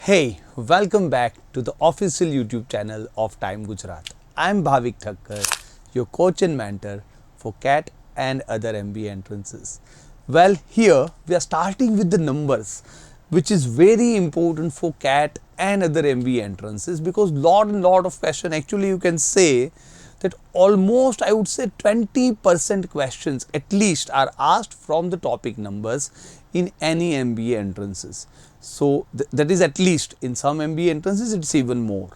Hey, welcome back to the official YouTube channel of Time Gujarat. I'm Bhavik Thakkar, your coach and mentor for CAT and other MBA entrances. Well, here we are starting with the numbers, which is very important for CAT and other MBA entrances because lot of question. Actually, you can say that almost I would say 20% questions at least are asked from the topic numbers in any MBA entrances. So that is at least. In some MBA entrances it's even more.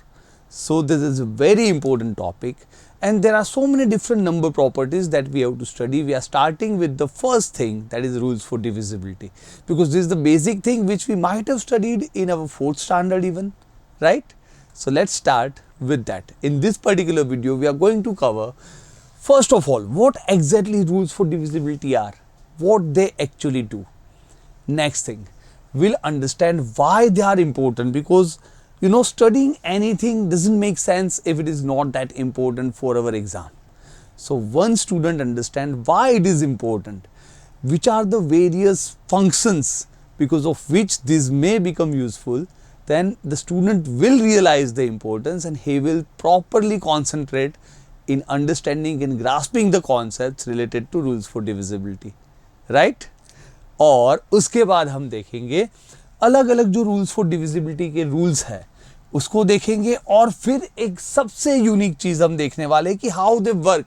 So this is a very important topic and there are so many different number properties that we have to study. We are starting with the first thing, that is rules for divisibility, because this is the basic thing which we might have studied in our 4th standard even, right? So let's start with that. In this particular video we are going to cover, first of all, what exactly rules for divisibility are, what they actually do. Next thing, we'll understand why they are important, because studying anything doesn't make sense if it is not that important for our exam. So once student understand why it is important, which are the various functions because of which this may become useful, then the student will realize the importance and he will properly concentrate in understanding and grasping the concepts related to rules for divisibility, right? और उसके बाद हम देखेंगे अलग अलग जो rules for divisibility के rules है उसको देखेंगे, और फिर एक सबसे यूनिक चीज़ हम देखने वाले हैं कि हाउ दे वर्क,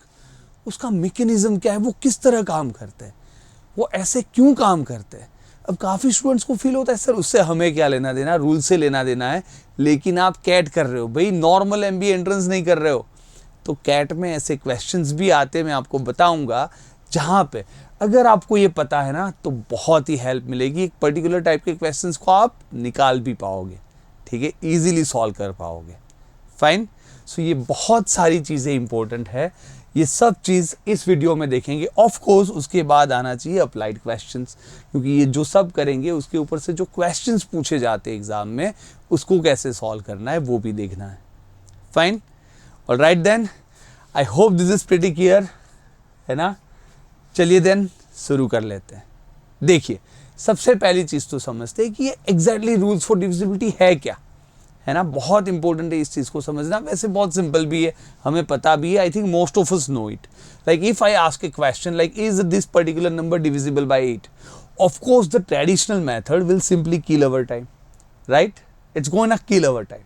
उसका मैकेनिज्म क्या है, वो किस तरह काम करते हैं, वो ऐसे क्यों काम करते हैं. अब काफ़ी स्टूडेंट्स को फील होता है सर उससे हमें क्या लेना देना, रूल से लेना देना है, लेकिन आप कैट कर रहे हो भाई, नॉर्मल MBA एंट्रेंस नहीं कर रहे हो. तो कैट में ऐसे क्वेश्चंस भी आते हैं, मैं आपको बताऊंगा, जहाँ पे अगर आपको ये पता है ना तो बहुत ही हेल्प मिलेगी. एक पर्टिकुलर टाइप के क्वेश्चंस को आप निकाल भी पाओगे, ठीक है, इजीली सॉल्व कर पाओगे. फाइन. सो ये बहुत सारी चीज़ें इंपॉर्टेंट है, ये सब चीज़ इस वीडियो में देखेंगे. ऑफ कोर्स उसके बाद आना चाहिए अप्लाइड क्वेश्चंस, क्योंकि ये जो सब करेंगे उसके ऊपर से जो क्वेश्चंस पूछे जाते हैं एग्जाम में उसको कैसे सॉल्व करना है वो भी देखना है. Fine. Alright then, I hope this is pretty clear, है ना. चलिए देन शुरू कर लेते हैं. देखिए, सबसे पहली चीज़ तो समझते हैं कि ये एग्जैक्टली रूल्स फॉर डिविजिबिलिटी है क्या, है ना. बहुत इंपॉर्टेंट है इस चीज़ को समझना. वैसे बहुत सिंपल भी है, हमें पता भी है. I think most of us know it. Like if I ask a question like is this particular number divisible by 8, of course the traditional method will simply kill our time, right. It's going to kill our time.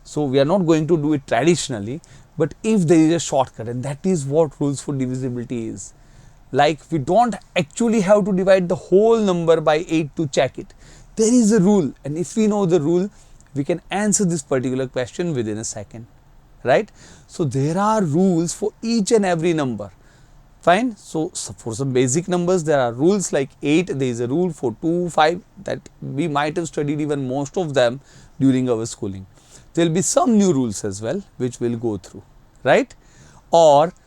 So we are not going to do it traditionally, but if there is a shortcut, and that is what rules for divisibility is. Like we don't actually have to divide the whole number by 8 to check it. There is a rule, and if we know the rule, we can answer this particular question within a second, right? So there are rules for each and every number. Fine. So for some basic numbers there are rules like 8. There is a rule for 2, 5 that we might have studied even most of them during our schooling. There will be some new rules as well which we'll go through, right? और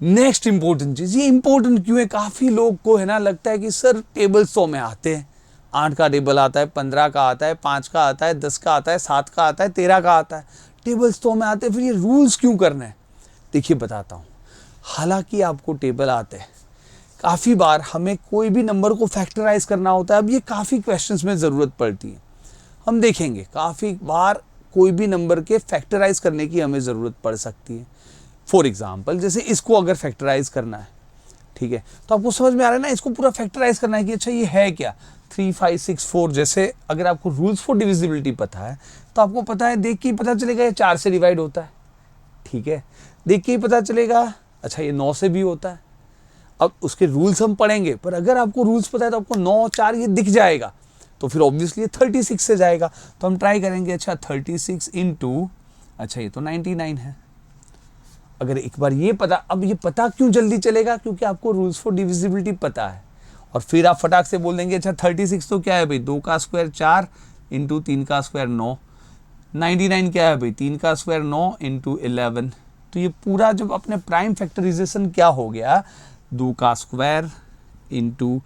next important चीज़, ये important क्यों है, काफ़ी लोग को है ना लगता है कि सर टेबल 100 में आते हैं, 8 का टेबल आता है, 15 का आता है, 5 का आता है, 10 का आता है, 7 का आता है, 13 का आता है, टेबल 100 में आते हैं, फिर ये रूल्स क्यों करना है. देखिए बताता हूँ. हालांकि आपको टेबल आते हैं, काफ़ी बार हमें कोई भी नंबर को फैक्टराइज करना होता है. अब ये काफ़ी क्वेश्चंस में ज़रूरत पड़ती है, हम देखेंगे काफ़ी बार कोई भी नंबर के फैक्टराइज करने की हमें ज़रूरत पड़ सकती है. फॉर एग्जाम्पल जैसे इसको अगर फैक्टराइज करना है, ठीक है, तो आपको समझ में आ रहा है ना, इसको पूरा फैक्टराइज करना है कि अच्छा ये है क्या, 3, 5, 6, 4. जैसे अगर आपको रूल्स फॉर डिविजिबिलिटी पता है तो आपको पता है, देख के ही पता चलेगा ये 4 से डिवाइड होता है, ठीक है, देख के ही पता चलेगा अच्छा ये 9 से भी होता है. अब उसके रूल्स हम पढ़ेंगे, पर अगर आपको रूल्स पता है तो आपको 9, 4 ये दिख जाएगा, तो फिर ऑब्वियसली 36 से जाएगा. तो हम ट्राई करेंगे, अच्छा 36 इंटू, अच्छा ये तो 99 है. अगर एक बार ये पता, अब ये पता क्यों जल्दी चलेगा, क्योंकि आपको रूल्स फॉर डिविजिबिलिटी पता है. और फिर आप फटाक से बोल देंगे अच्छा 36 तो क्या है भाई, 2 का स्क्वायर 4 इंटू 3 का स्क्वायर 9. 99 क्या है भाई, 3 का स्क्वायर 9 इंटू 11. तो ये पूरा जब अपने प्राइम फैक्टराइजेशन क्या हो गया, 2 का स्क्वायर इंटू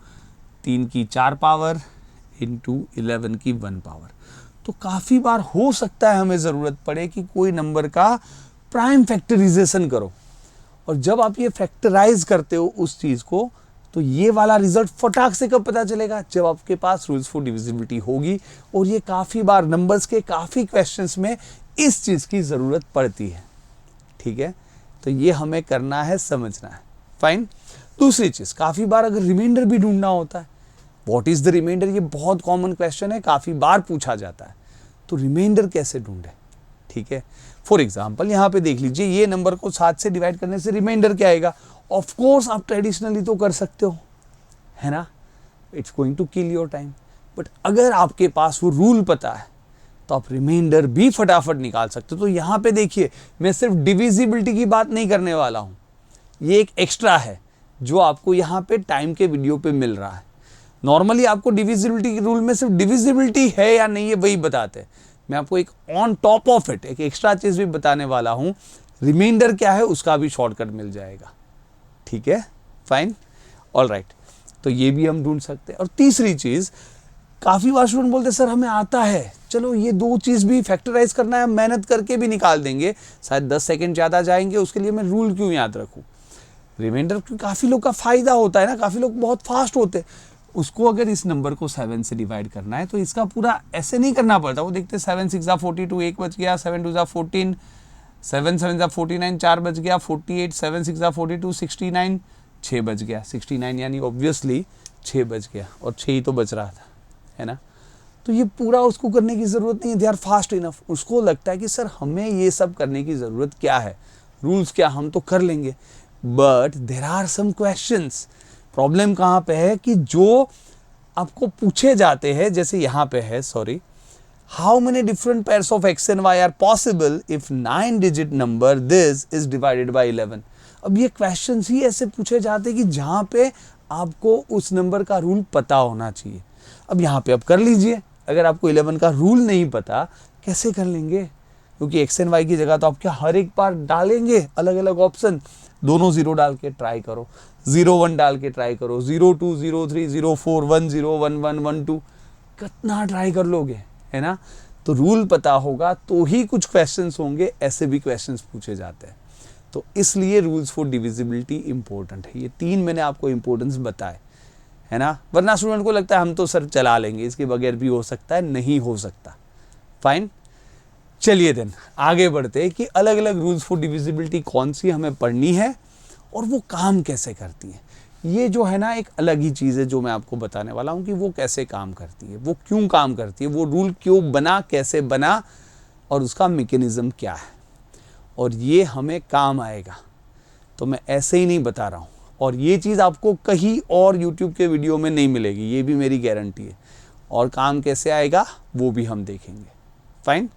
3 की 4 पावर इंटू 11 की 1 पावर. तो काफ़ी बार हो सकता है हमें ज़रूरत पड़े कि कोई नंबर का प्राइम फैक्टराइजेशन करो, और जब आप ये फैक्टराइज करते हो उस चीज़ को, तो ये वाला रिजल्ट फटाक से कब पता चलेगा, जब आपके पास रूल्स फॉर डिविजिबिलिटी होगी। और ये काफ़ी बार नंबर्स के काफ़ी क्वेश्चंस में इस चीज़ की ज़रूरत पड़ती है। ठीक है, तो ये हमें करना है, समझना है। फाइन। दूसरी चीज़, काफ़ी बार अगर रिमाइंडर भी ढूंढना होता है, व्हाट इज़ द रिमाइंडर, ये बहुत कॉमन क्वेश्चन है, काफ़ी बार पूछा जाता है। तो रिमाइंडर कैसे ढूंढे। ठीक है, फॉर एग्जाम्पल यहाँ पे देख लीजिए, ये नंबर को 7 से डिवाइड करने से रिमाइंडर क्या आएगा। ऑफ कोर्स आप ट्रेडिशनली तो कर सकते हो, है ना, it's going to kill your time. But अगर आपके पास वो रूल पता है तो आप रिमाइंडर भी फटाफट निकाल सकते हो। तो यहाँ पे देखिए, मैं सिर्फ डिविजिबिलिटी की बात नहीं करने वाला हूँ, ये एक एक्स्ट्रा है जो आपको यहाँ पे टाइम के वीडियो पे मिल रहा है। नॉर्मली आपको डिविजिबिलिटी के रूल में सिर्फ डिविजिबिलिटी है या नहीं है वही बताते हैं, मैं आपको एक ऑन टॉप ऑफ इट एक एक्स्ट्रा चीज भी बताने वाला हूँ। रिमाइंडर क्या है उसका भी शॉर्टकट मिल जाएगा। ठीक है, फाइन, ऑल राइट। तो ये भी हम ढूंढ सकते हैं। और तीसरी चीज, काफी बार स्टूडेंट बोलते हैं सर हमें आता है, चलो ये दो चीज भी फैक्टराइज करना है, मेहनत करके भी निकाल देंगे, शायद 10 सेकंड ज्यादा जाएंगे, उसके लिए मैं रूल क्यों याद रखूं। रिमाइंडर काफी लोग का फायदा होता है ना, काफी लोग बहुत फास्ट होते हैं, उसको अगर इस नंबर को 7 से डिवाइड करना है तो इसका पूरा ऐसे नहीं करना पड़ता। वो देखते 7 6 42, 1 बच गया, 7 2 14, 7 7 49, 4 बच गया, 48, 7 6 42, 69, 6 बच गया, 69 यानी ऑब्वियसली 6 बच गया, और 6 ही तो बच रहा था, है ना। तो ये पूरा उसको करने की ज़रूरत नहीं है, दे आर फास्ट इनफ। उसको लगता है कि सर हमें ये सब करने की ज़रूरत क्या है, रूल्स क्या, हम तो कर लेंगे। But there are some questions. Problem कहाँ पे है कि जो आपको पूछे जाते हैं, जैसे यहाँ पे है, sorry, how many different pairs of x and y are possible if 9 digit number this is divided by 11। अब ये क्वेश्चंस ही ऐसे पूछे जाते हैं कि जहाँ पे आपको उस नंबर का रूल पता होना चाहिए। अब यहाँ पे आप कर लीजिए, अगर आपको 11 का रूल नहीं पता कैसे कर लेंगे, क्योंकि एक्स एंड वाई की जगह तो आप क्या हर एक बार डालेंगे अलग अलग ऑप्शन, दोनों 0 डाल के ट्राई करो, 0 1 डाल के ट्राई करो, 0 2 0 3 0 4 1 0 1 1 1 2, कितना ट्राई कर लोगे, है ना। तो रूल पता होगा तो ही कुछ क्वेश्चंस होंगे, ऐसे भी क्वेश्चंस पूछे जाते हैं। तो इसलिए रूल्स फॉर डिविजिबिलिटी इंपॉर्टेंट है। ये 3 मैंने आपको इंपॉर्टेंस बताए, है ना, वरना स्टूडेंट को लगता है हम तो सर चला लेंगे, इसके बगैर भी हो सकता है, नहीं हो सकता। फाइन, चलिए देन आगे बढ़ते हैं कि अलग अलग रूल्स फॉर डिविजिबिलिटी कौन सी हमें पढ़नी है और वो काम कैसे करती है। ये जो है ना एक अलग ही चीज़ है जो मैं आपको बताने वाला हूँ कि वो कैसे काम करती है, वो क्यों काम करती है, वो रूल क्यों बना, कैसे बना, और उसका मैकेनिज्म क्या है, और ये हमें काम आएगा। तो मैं ऐसे ही नहीं बता रहा हूँ, और ये चीज़ आपको कहीं और YouTube के वीडियो में नहीं मिलेगी, ये भी मेरी गारंटी है। और काम कैसे आएगा वो भी हम देखेंगे। फाइन,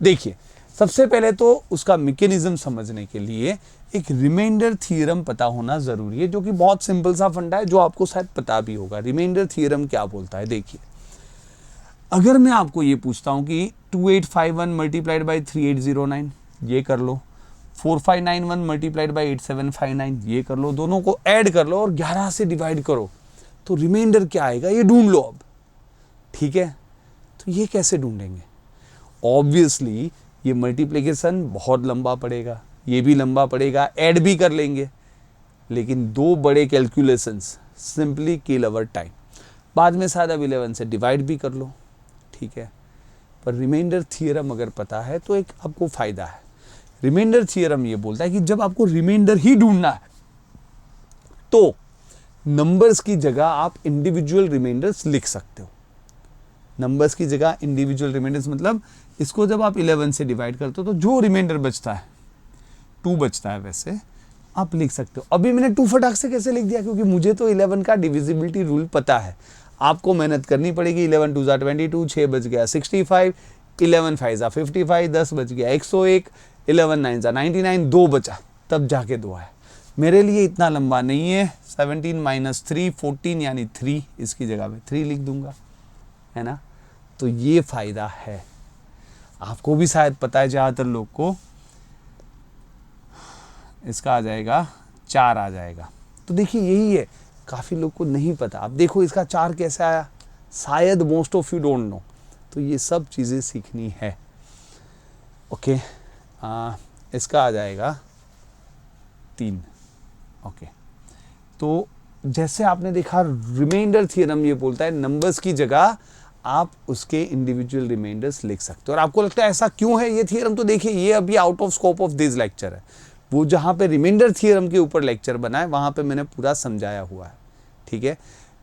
देखिए सबसे पहले तो उसका मैकेनिज्म समझने के लिए एक रिमाइंडर थ्योरम पता होना जरूरी है, जो कि बहुत सिंपल सा फंडा है, जो आपको शायद पता भी होगा। रिमाइंडर थ्योरम क्या बोलता है, देखिए अगर मैं आपको ये पूछता हूँ कि 2851 मल्टीप्लाइड बाई 3809, ये कर लो, 4591 मल्टीप्लाइड बाई 8759, ये कर लो, दोनों को ऐड कर लो और 11 से डिवाइड करो, तो रिमाइंडर क्या आएगा ये ढूंढ लो अब। ठीक है, तो ये कैसे ढूंढेंगे। ऑब्वियसली ये मल्टीप्लिकेशन बहुत लंबा पड़ेगा, ये भी लंबा पड़ेगा, ऐड भी कर लेंगे, लेकिन दो बड़े calculations simply kill our time. बाद में शायद अब 11 से डिवाइड भी कर लो, ठीक है। पर रिमाइंडर थ्योरम अगर पता है तो एक आपको फायदा है। रिमाइंडर थ्योरम ये बोलता है कि जब आपको रिमाइंडर ही ढूंढना है तो नंबर्स की जगह आप इंडिविजुअल रिमाइंडर्स लिख सकते हो। नंबर्स की जगह इंडिविजुअल रिमाइंडर्स मतलब इसको जब आप 11 से डिवाइड करते हो तो जो रिमाइंडर बचता है 2 बचता है, वैसे आप लिख सकते हो। अभी मैंने 2 फटाक से कैसे लिख दिया, क्योंकि मुझे तो 11 का डिविजिबिलिटी रूल पता है। आपको मेहनत करनी पड़ेगी। 11 2 जा 22, 6 बच गया 65, 11 5 जा 55, 10 बच गया 101, 11 9 जा 99, 2 बचा तब जाके 2 आया। मेरे लिए इतना लंबा नहीं है। 17 माइनस 3 14 यानी 3, इसकी जगह में 3 लिख दूंगा, है ना। तो ये फायदा है, आपको भी शायद पता है, ज़्यादातर लोग को इसका आ जाएगा 4 आ जाएगा। तो देखिए यही है, काफ़ी लोग को नहीं पता। अब देखो इसका 4 कैसे आया, शायद most of you don't know. तो ये सब चीज़ें सीखनी है। ओके, इसका आ जाएगा 3। ओके, तो जैसे आपने देखा रिमाइंडर थ्योरम ये बोलता है नंबर्स की जगह आप उसके इंडिविजुअल रिमाइंडर्स लिख सकते हो। और आपको लगता है ऐसा क्यों है ये थ्योरम, तो देखिए ये अभी out of scope of this lecture है। वो जहाँ पे रिमाइंडर थ्योरम के ऊपर लेक्चर बना है वहाँ पे मैंने पूरा समझाया हुआ है, ठीक है।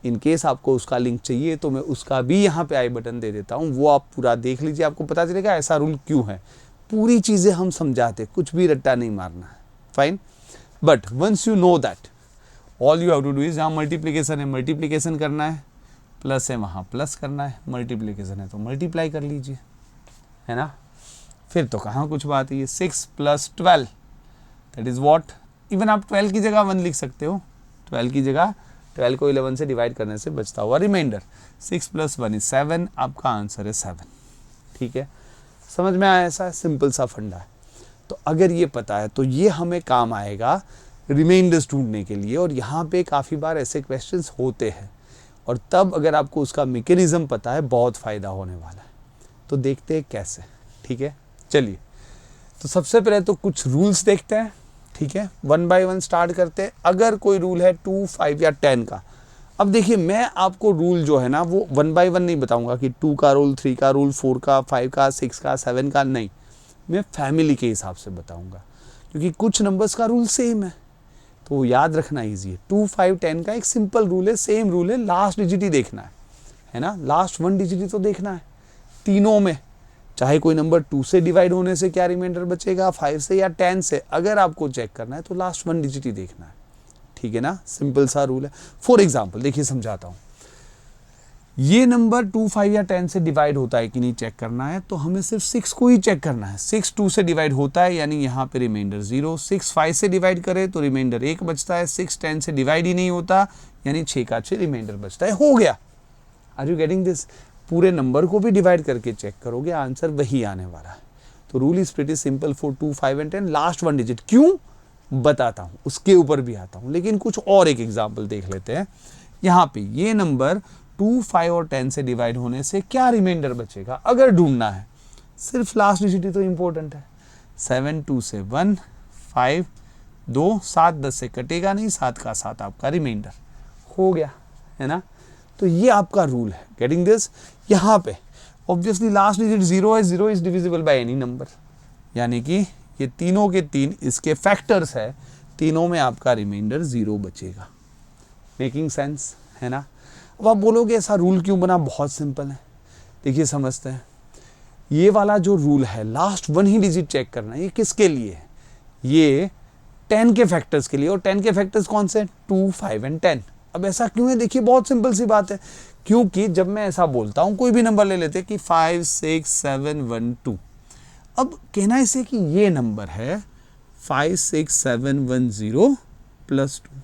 इन केस आपको उसका लिंक चाहिए तो मैं उसका भी यहाँ पे आई बटन दे देता हूँ, वो आप पूरा देख लीजिए, आपको पता चलेगा ऐसा रूल क्यों है। पूरी चीज़ें हम समझाते, कुछ भी रट्टा नहीं मारना है, fine. But once you know that all you have to do is, जहाँ मल्टीप्लीकेशन है मल्टीप्लीकेशन करना है, प्लस है वहाँ प्लस करना है, मल्टीप्लीकेशन है तो मल्टीप्लाई कर लीजिए, है ना। फिर तो कहाँ कुछ बात है, 6 + 12 दैट इज़ व्हाट। इवन आप 12 की जगह 1 लिख सकते हो, 12 की जगह 12 को 11 से डिवाइड करने से बचता हुआ रिमाइंडर। 6 + 1 = 7, आपका आंसर है 7, ठीक है। समझ में आया, ऐसा सिंपल सा फंडा है। तो अगर ये पता है तो ये हमें काम आएगा रिमाइंडर्स ढूंढने के लिए, और यहाँ पे काफ़ी बार ऐसे क्वेश्चंस होते हैं, और तब अगर आपको उसका मैकेनिज्म पता है बहुत फ़ायदा होने वाला है। तो देखते हैं कैसे, ठीक है। चलिए, तो सबसे पहले तो कुछ रूल्स देखते हैं, ठीक है। 1 बाय 1 स्टार्ट करते हैं। अगर कोई रूल है 2, 5 या 10 का, अब देखिए मैं आपको रूल जो है ना वो 1 बाय 1 नहीं बताऊंगा कि 2 का रूल, 3 का रूल, 4 का, 5 का, 6 का, 7 का, नहीं, मैं फैमिली के हिसाब से बताऊंगा, क्योंकि कुछ नंबर्स का रूल सेम है तो याद रखना ईजी है। 2, 5, 10 का एक सिंपल रूल है, सेम रूल है, लास्ट डिजिट ही देखना है ना, लास्ट 1 डिजिट ही तो देखना है तीनों में। चाहे कोई नंबर 2 से डिवाइड होने से क्या रिमाइंडर बचेगा, 5 से या 10 से, अगर आपको चेक करना है तो लास्ट 1 डिजिट ही देखना है, ठीक है ना। सिंपल सा रूल है। फॉर एग्जाम्पल देखिए समझाता हूँ, ये नंबर 2, 5 या 10 से डिवाइड होता है कि नहीं चेक करना है, तो हमें सिर्फ 6 को ही चेक करना है। 6 2 से डिवाइड होता है यानी यहाँ पे रिमाइंडर 0, 6 5 से डिवाइड करे तो रिमाइंडर 1 बचता है, 6 10 से डिवाइड ही नहीं होता यानी 6 का 6 रिमाइंडर बचता है, हो गया। Are you getting this? पूरे नंबर को भी डिवाइड करके चेक करोगे आंसर वही आने वाला है। तो rule is pretty simple for 2, 5 and 10, last 1 digit. क्यों बताता हूँ, उसके ऊपर भी आता हूँ, लेकिन कुछ और एक एग्जाम्पल देख लेते हैं। यहाँ पे ये नंबर 2, 5 और 10 से डिवाइड होने से क्या रिमाइंडर बचेगा अगर ढूंढना है, सिर्फ लास्ट डिजिट ही तो इंपॉर्टेंट है। 7 2 से 1, 5 2, 7 10 से कटेगा नहीं, 7 का 7 आपका रिमाइंडर हो गया, है ना। तो ये आपका रूल है, गेटिंग दिस। यहाँ पे ऑब्वियसली लास्ट डिजिट 0 है, 0 is divisible by any number, यानी कि ये तीनों के तीन इसके फैक्टर्स है, तीनों में आपका रिमाइंडर 0 बचेगा। मेकिंग सेंस, है ना। अब आप बोलोगे ऐसा रूल क्यों बना, बहुत सिंपल है, देखिए समझते हैं। ये वाला जो रूल है लास्ट 1 ही डिजिट चेक करना, ये किसके लिए है, ये 10 के फैक्टर्स के लिए। और 10 के फैक्टर्स कौन से, 2, 5 एंड 10। अब ऐसा क्यों है, देखिए बहुत सिंपल सी बात है, क्योंकि जब मैं ऐसा बोलता हूं, कोई भी नंबर ले लेते कि 5 6 7 1 2, अब कहना इसे कि ये नंबर है 5 6 7 1 0 + 2,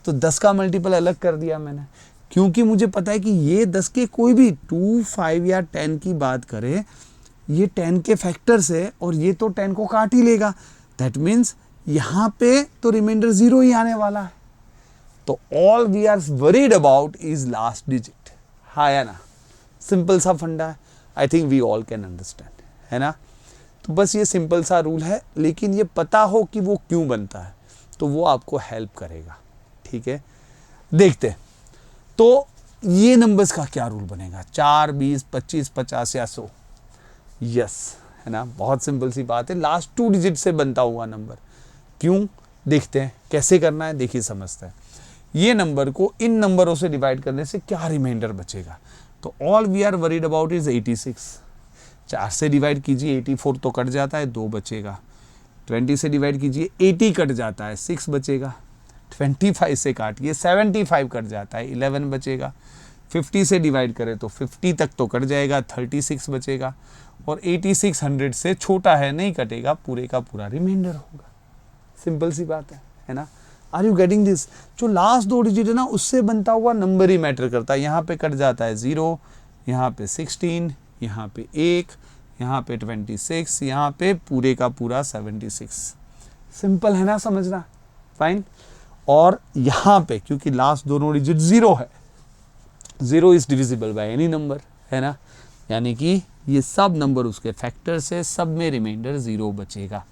तो 10 का मल्टीपल अलग कर दिया मैंने, क्योंकि मुझे पता है कि ये 10 के कोई भी 2, 5 या 10 की बात करे, ये 10 के फैक्टर्स है और ये तो 10 को काट ही लेगा। दैट मीन्स यहाँ पे तो रिमाइंडर 0 ही आने वाला है। तो all we are worried about is last digit, हाँ या ना। सिंपल सा फंडा है, I think we all can understand, है ना। तो बस ये सिंपल सा रूल है, लेकिन ये पता हो कि वो क्यों बनता है तो वो आपको हेल्प करेगा, ठीक है। देखते हैं तो ये नंबर्स का क्या रूल बनेगा, 4 20 25 50 या 100, यस, है ना। बहुत सिंपल सी बात है, लास्ट 2 डिजिट से बनता हुआ नंबर। क्यों, देखते हैं कैसे करना है, देखिए समझते हैं। ये नंबर को इन नंबरों से डिवाइड करने से क्या रिमाइंडर बचेगा, तो all we are worried about is 86। 4 से डिवाइड कीजिए 84 तो कट जाता है, 2 बचेगा। 20 से डिवाइड कीजिए 80 कट जाता है, 6 बचेगा। 25 से काटिए 75 कट जाता है, 11 बचेगा। 50 से डिवाइड करें तो 50 तक तो कट जाएगा, 36 बचेगा। और 86 100 से छोटा है, नहीं कटेगा, पूरे का पूरा रिमाइंडर होगा। सिंपल सी बात है ना। Are you getting this? जो लास्ट 2 डिजिट है ना, उससे बनता हुआ नंबर ही मैटर करता है। यहाँ पे कट जाता है 0, यहाँ पे 16, यहाँ पे 1, यहाँ पे 26, यहाँ पे पूरे का पूरा 76। सिंपल है ना समझना, फाइन। और यहाँ पे क्योंकि लास्ट दोनों डिजिट 0 है, 0 is divisible by any number, है ना, यानी कि ये सब नंबर उसके फैक्टर से, सब में रिमाइंडर 0 बचेगा।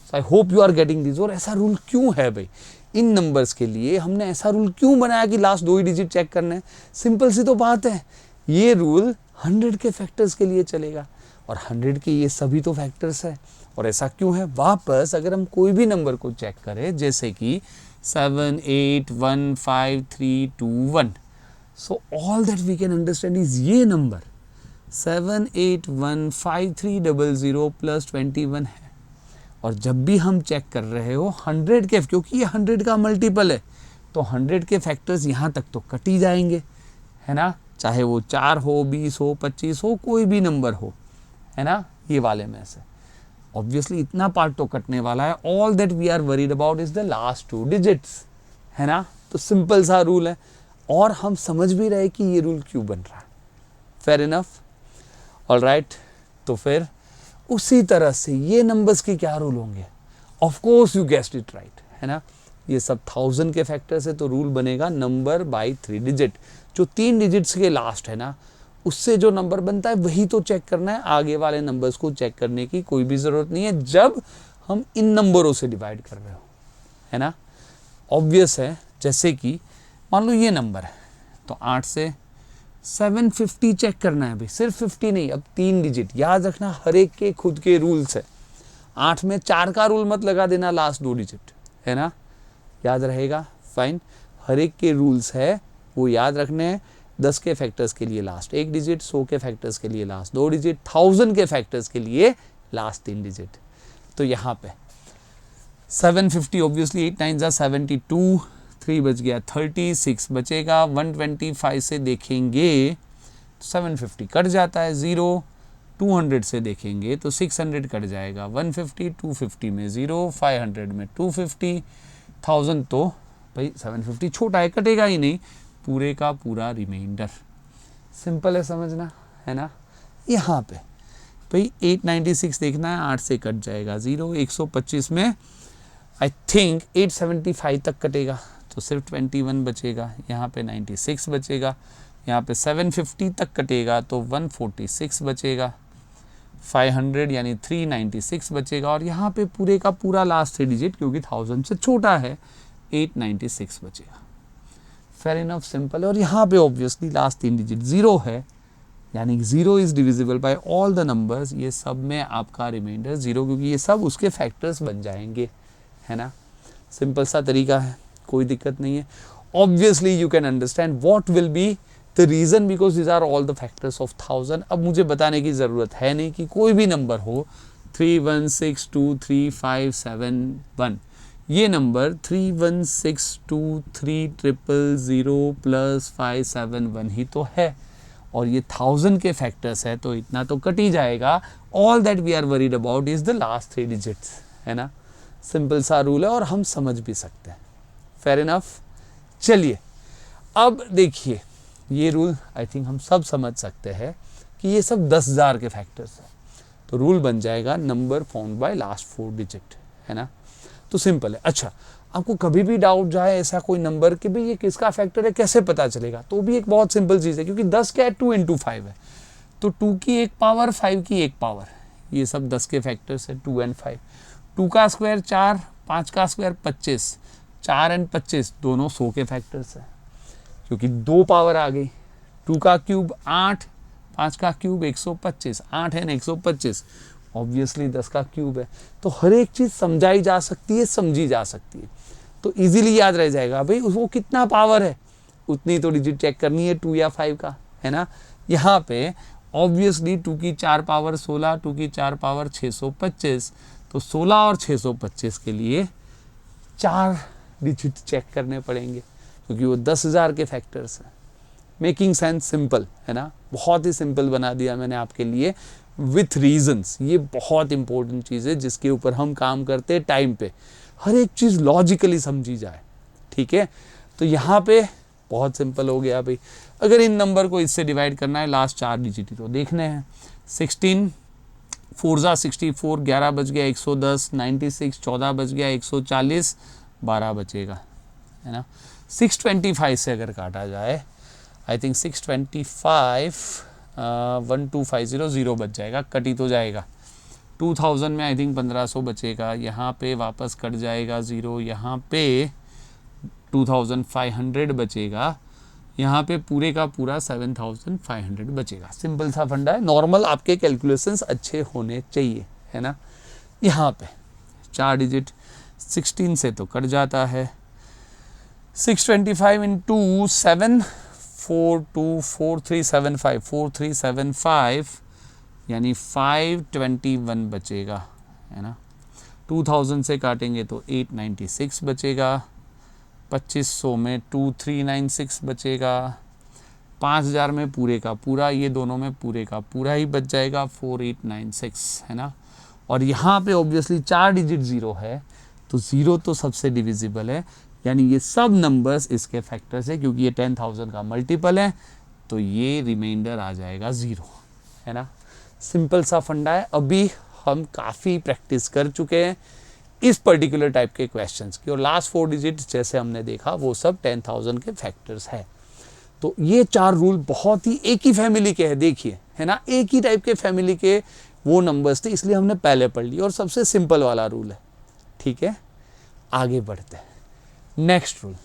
So I hope you are getting this. और ऐसा रूल क्यों है भाई, इन नंबर्स के लिए हमने ऐसा रूल क्यों बनाया कि लास्ट 2 ही डिजिट चेक करना है? सिंपल सी तो बात है, ये रूल 100 के फैक्टर्स के लिए चलेगा और 100 के ये सभी तो फैक्टर्स है। और ऐसा क्यों है? वापस अगर हम कोई भी नंबर को चेक करें, जैसे कि 7 8 1 5 3 2 1, so all that we can understand is ये नंबर 7 8 1 5 3 0 0 प्लस 21 है। और जब भी हम चेक कर रहे हो 100 के, क्योंकि ये 100 का मल्टीपल है, तो 100 के फैक्टर्स यहाँ तक तो कट ही जाएंगे, है ना, चाहे वो 4 हो, 20 हो, 25 हो, कोई भी नंबर हो, है ना, ये वाले में से ऑब्वियसली इतना पार्ट तो कटने वाला है। All that we are worried about is the last 2 digits, है ना। तो सिंपल सा रूल है और हम समझ भी रहे कि ये रूल क्यों बन रहा है। Fair enough, alright. तो फिर उसी तरह से ये नंबर्स के क्या रूल होंगे? Of course you guessed it right, है ना, ये सब 1000 के फैक्टर से, तो रूल बनेगा नंबर बाय 3 डिजिट। जो 3 डिजिट्स के लास्ट है ना, उससे जो नंबर बनता है वही तो चेक करना है, आगे वाले नंबर्स को चेक करने की कोई भी ज़रूरत नहीं है जब हम इन नंबरों से डिवाइड कर रहे हो, है ना। ऑब्वियस है, जैसे कि मान लो ये नंबर है, तो 8 से 750 चेक करना है भाई, सिर्फ 50 नहीं, अब 3 डिजिट। याद रखना हर एक के खुद के रूल्स है। 8 में 4 का रूल मत लगा देना लास्ट 2 डिजिट, है ना, याद रहेगा, फाइन। हर एक के रूल्स है वो याद रखने हैं। 10 के फैक्टर्स के लिए लास्ट 1 डिजिट, 100 के फैक्टर्स के लिए लास्ट 2 डिजिट, 1000 के फैक्टर्स के लिए लास्ट 3 डिजिट। तो यहाँ पे 750 ऑब्वियसली 8 9 72, 3 बच गया 30, 6 बचेगा। 125 से देखेंगे तो 750 कट जाता है, 0 200 से देखेंगे तो 600 कट जाएगा, 150 250 में 0, 500 में 250, 1000 तो भाई 750 छोटा है, कटेगा ही नहीं, पूरे का पूरा रिमाइंडर। सिंपल है समझना, है ना। यहाँ पे भाई 896 देखना है, 8 से कट जाएगा 0, 125 में आई थिंक 875 तक कटेगा, तो सिर्फ 21 बचेगा, यहाँ पे 96 बचेगा, यहाँ पे 750 तक कटेगा तो 146 बचेगा, 500 यानी 396 बचेगा, और यहाँ पे पूरे का पूरा लास्ट 3 डिजिट क्योंकि 1000 से छोटा है 896 बचेगा। फेयर इनफ, सिंपल है। और यहाँ पे ऑब्वियसली लास्ट 3 डिजिट 0 है, यानी 0 is divisible by all the numbers. ये सब में आपका रिमाइंडर 0, क्योंकि ये सब उसके फैक्टर्स बन जाएंगे, है ना। सिंपल सा तरीका है, कोई दिक्कत नहीं है। Obviously you can understand what will be the reason, because this are all the factors of 1000। अब मुझे बताने की ज़रूरत है नहीं कि कोई भी नंबर हो 3 1 6 2 3 5 7 1, ये नंबर 3 1 6 2 3 0 0 प्लस 5 7 1 ही तो है, और ये 1000 के फैक्टर्स है, तो इतना तो कट ही जाएगा। All that we are worried about is the last 3 digits, है ना। सिंपल सा रूल है और हम समझ भी सकते हैं। Fair enough. चलिए अब देखिए, ये रूल आई थिंक हम सब समझ सकते हैं कि ये सब 10,000 के फैक्टर्स हैं, तो रूल बन जाएगा number found by last 4 digit, है ना। तो सिंपल है। अच्छा, आपको कभी भी डाउट जाए ऐसा कोई नंबर कि भाई ये किसका फैक्टर है, कैसे पता चलेगा, तो भी एक बहुत सिंपल चीज़ है, क्योंकि 10 क्या है, 2 × 5 है, तो 2 की 1 पावर, 5 की 1 पावर, ये सब 10 के फैक्टर्स है, 2 और 5। 2 का स्क्वायर 4, 5 का स्क्वायर 25, 4 और 25 दोनों 100 के फैक्टर्स है, क्योंकि 2 पावर आ गई। 2 का क्यूब 8, 5 का क्यूब 125, 8 है 125, ऑब्वियसली 10 का क्यूब है। तो हर एक चीज़ समझाई जा सकती है, समझी जा सकती है, तो इजीली याद रह जाएगा भाई वो कितना पावर है, उतनी तो डिजिट चेक करनी है 2 या 5 का, है ना। यहाँ पे ऑब्वियसली 2 की 4 पावर 16, 2 की 4 पावर 625, तो 16 और 625 के लिए 4 डिजिट चेक करने पड़ेंगे, क्योंकि वो 10,000 के फैक्टर्स हैं। मेकिंग सेंस, सिंपल है ना, बहुत ही सिंपल बना दिया मैंने आपके लिए विथ रीजंस। ये बहुत इंपॉर्टेंट चीज़ है जिसके ऊपर हम काम करते हैं टाइम पे, हर एक चीज़ लॉजिकली समझी जाए, ठीक है। तो यहाँ पे बहुत सिंपल हो गया भाई। अगर इन नंबर को इससे डिवाइड करना है, लास्ट 4 डिजिट तो देखने हैं। 16 4 ज़ा 64, 11 बच गया 110, 96 14 बच गया 140, 12 बचेगा, है ना। 625 से अगर काटा जाए, आई थिंक 625 1250 0 बच जाएगा, कट ही तो जाएगा। 2000 में आई थिंक 1500 बचेगा, यहाँ पे वापस कट जाएगा 0, यहाँ पे 2500 बचेगा, यहाँ पे पूरे का पूरा 7500 बचेगा। सिंपल सा फंडा है, नॉर्मल आपके कैलकुलेशंस अच्छे होने चाहिए, है ना। यहाँ पे 4 डिजिट 16 से तो कट जाता है, 625 इंटू 7 4375 यानी 521 बचेगा, है ना। 2000 से काटेंगे तो 896 बचेगा, 2500 में 2396 बचेगा, 5000 में पूरे का पूरा, ये दोनों में पूरे का पूरा ही बच जाएगा 4896, है ना। और यहाँ पे ऑब्वियसली 4 डिजिट ज़ीरो है, तो ज़ीरो तो सबसे डिविजिबल है, यानी ये सब नंबर्स इसके फैक्टर्स है, क्योंकि ये 10,000 का मल्टीपल है, तो ये रिमाइंडर आ जाएगा ज़ीरो, है ना। सिंपल सा फंडा है। अभी हम काफ़ी प्रैक्टिस कर चुके हैं इस पर्टिकुलर टाइप के क्वेश्चंस की, और लास्ट 4 डिजिट जैसे हमने देखा वो सब 10,000 के फैक्टर्स है। तो ये 4 रूल बहुत ही एक ही फैमिली के हैं, देखिए, है ना, एक ही टाइप के फैमिली के वो नंबर्स थे, इसलिए हमने पहले पढ़ लिया, और सबसे सिंपल वाला रूल है, ठीक है। आगे बढ़ते हैं, नेक्स्ट रूल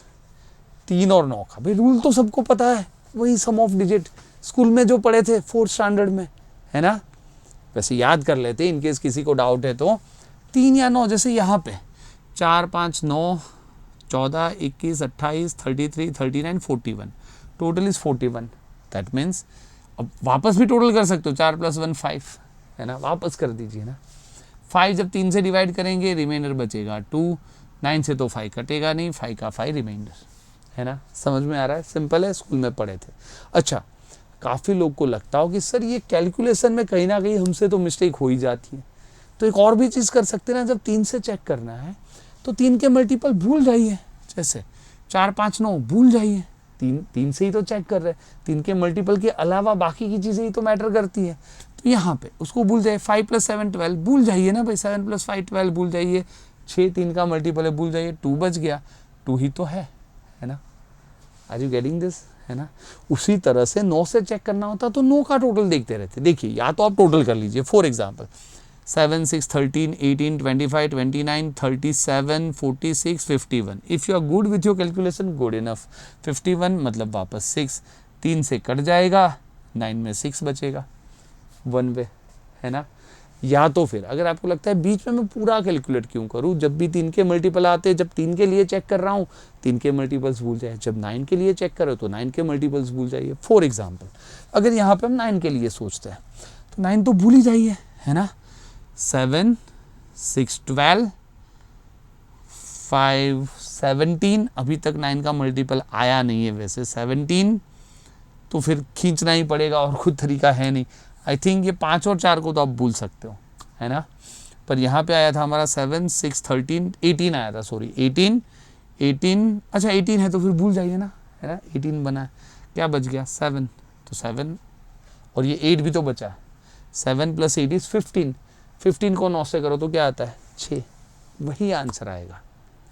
3 और 9 का। भाई रूल तो सबको पता है, वही सम ऑफ डिजिट स्कूल में जो पढ़े थे 4th स्टैंडर्ड में, है ना। वैसे याद कर लेते हैं इनकेस किसी को डाउट है तो। 3 या 9, जैसे यहाँ पे 4 5 9 14 21 28 33 39 41, टोटल इज 41। दैट मीन्स अब वापस भी टोटल कर सकते हो, 4 + 1 5, है ना, वापस कर दीजिए ना। 5 जब 3 से डिवाइड करेंगे रिमाइंडर बचेगा 2, 9 से तो 5 कटेगा नहीं, 5 का 5 रिमाइंडर, है ना। समझ में आ रहा है, सिंपल है, स्कूल में पढ़े थे। अच्छा, काफ़ी लोग को लगता हो कि सर ये कैलकुलेशन में कहीं ना कहीं हमसे तो मिस्टेक हो ही जाती है, तो एक और भी चीज़ कर सकते हैं ना, जब 3 से चेक करना है तो 3 के मल्टीपल भूल जाइए, जैसे 4 5 9 भूल जाइए, 3 से ही तो चेक कर रहे हैं, 3 के मल्टीपल के अलावा बाकी की चीज़ें ही तो मैटर करती है, तो यहाँ पे उसको भूल जाइए। 5 + 7 12 भूल जाइए ना भाई, 7 + 5 12 भूल जाइए, 6 3 का मल्टीपल है भूल जाइए, 2 बच गया, 2 ही तो है ना। आर यू गेटिंग दिस, है ना। उसी तरह से 9 से चेक करना होता तो 9 का टोटल देखते रहते। देखिए, या तो आप टोटल कर लीजिए, for example 7 6 13 18 25 29 37 46 51। If you are good with your calculation, good enough. 51 मतलब वापस 6, 3 से कट जाएगा, 9 में 6 बचेगा, 1 वे, है ना। या तो फिर अगर आपको लगता है बीच में मैं पूरा कैलकुलेट क्यों करूं, जब भी 3 के मल्टीपल आते हैं, जब 3 के लिए चेक कर रहा हूं 3 के मल्टीपल्स भूल जाए, जब 9 के लिए चेक करो तो 9 के मल्टीपल्स भूल जाइए। फॉर एग्जांपल अगर यहाँ पे हम 9 के लिए सोचते हैं तो 9 तो भूल ही जाइए, है ना। 7 6 12 5 17, अभी तक 9 का मल्टीपल आया नहीं है, वैसे 17 तो फिर खींचना ही पड़ेगा और कुछ तरीका है नहीं। आई थिंक ये 5 और 4 को तो आप भूल सकते हो, है ना। पर यहाँ पे आया था हमारा 7 6 13 18 आया था, सॉरी 18, अच्छा 18 है तो फिर भूल जाइए ना, है ना। 18 बना है, क्या बच गया 7, तो 7 और ये 8 भी तो बचा है, 7 + 8 = 15, 15 को 9 से करो तो क्या आता है 6, वही आंसर आएगा,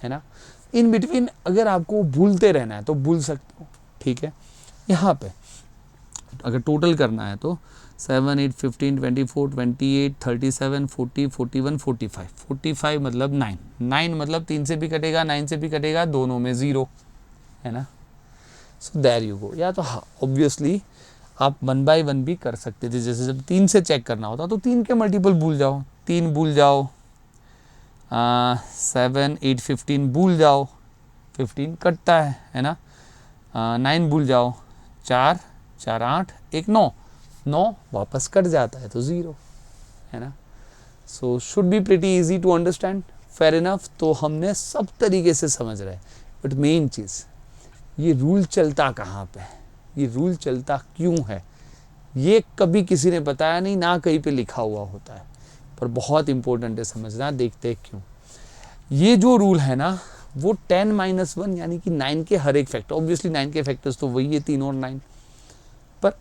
है ना। इन बिटवीन अगर आपको भूलते रहना है तो भूल सकते हो, ठीक है। यहाँ पे अगर टोटल करना है तो 7 8 15 24 28 37 40 41 45, 45 मतलब 9, 9 मतलब 3 से भी कटेगा 9 से भी कटेगा, दोनों में 0, है ना। So there you go. या तो हाँ, ऑब्वियसली आप 1 बाय 1 भी कर सकते थे, जैसे जब 3 से चेक करना होता तो 3 के मल्टीपल भूल जाओ, 3 भूल जाओ, 7 8 15 भूल जाओ, 15 कटता है ना। 9 भूल जाओ, 4 4 8 1 9, 9 वापस कट जाता है तो 0, है ना। So should be pretty easy to understand, fair enough. तो हमने सब तरीके से समझ रहे हैं, बट मेन चीज़ ये रूल चलता कहाँ पे है, ये रूल चलता क्यों है, ये कभी किसी ने बताया नहीं, ना कहीं पे लिखा हुआ होता है, पर बहुत इंपॉर्टेंट है समझना। देखते हैं क्यों। ये जो रूल है ना वो 10 - 1 यानी कि 9 के हर एक फैक्टर, ऑब्वियसली 9 के फैक्टर्स तो वही है 3 और 9, पर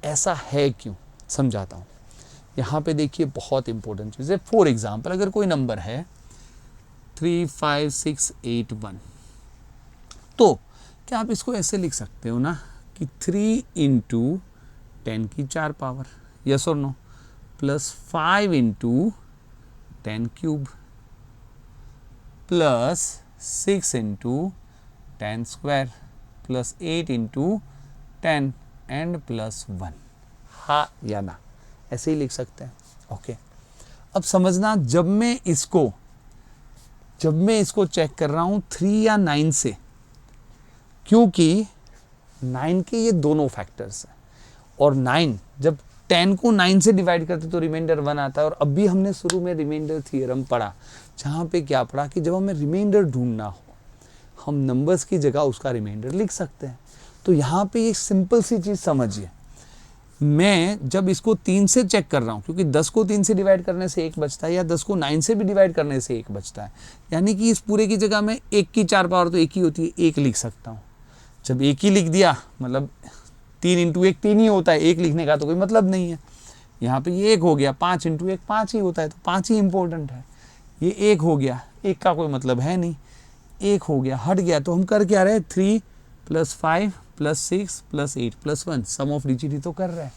ऐसा है क्यों समझाता हूँ। यहाँ पे देखिए बहुत इंपॉर्टेंट चीज़ है। फॉर एग्जाम्पल अगर कोई नंबर है 3 5 6 8 1, तो क्या आप इसको ऐसे लिख सकते हो ना कि 3 × 10 की 4 पावर, यस और no, plus 5 × 10³ plus 6 × 10 square plus 8 into 10 and plus 1, हाँ या ना, ऐसे ही लिख सकते हैं। ओके, अब समझना, जब मैं इसको चेक कर रहा हूँ 3 या 9 से, क्योंकि 9 के ये दोनों फैक्टर्स हैं, और 9 जब 10 को 9 से डिवाइड करते तो रिमाइंडर 1 आता है। और अभी हमने शुरू में रिमाइंडर थ्योरम पढ़ा, जहाँ पे क्या पढ़ा कि जब हमें रिमाइंडर ढूंढना हो, हम नंबर्स की जगह उसका रिमाइंडर लिख सकते हैं। तो यहाँ पे एक सिंपल सी चीज़ समझिए, मैं जब इसको 3 से चेक कर रहा हूँ, क्योंकि 10 को 3 से डिवाइड करने से 1 बचता है, या 10 को 9 से भी डिवाइड करने से 1 बचता है, यानी कि इस पूरे की जगह में 1 की 4 पावर तो 1 ही होती है, 1 लिख सकता हूँ। जब 1 ही लिख दिया, मतलब 3 इंटू 1 3 ही होता है, 1 लिखने का तो कोई मतलब नहीं है। यहाँ पे ये 1 हो गया, 5 इंटू 1 5 ही होता है, तो 5 ही इंपॉर्टेंट है। ये 1 हो गया, 1 का कोई मतलब है नहीं, 1 हो गया, हट गया, तो हम कर क्या रहे, 3 + 5 + 6 + 8 + 1, सम ऑफ डिजिट ही तो कर रहे हैं,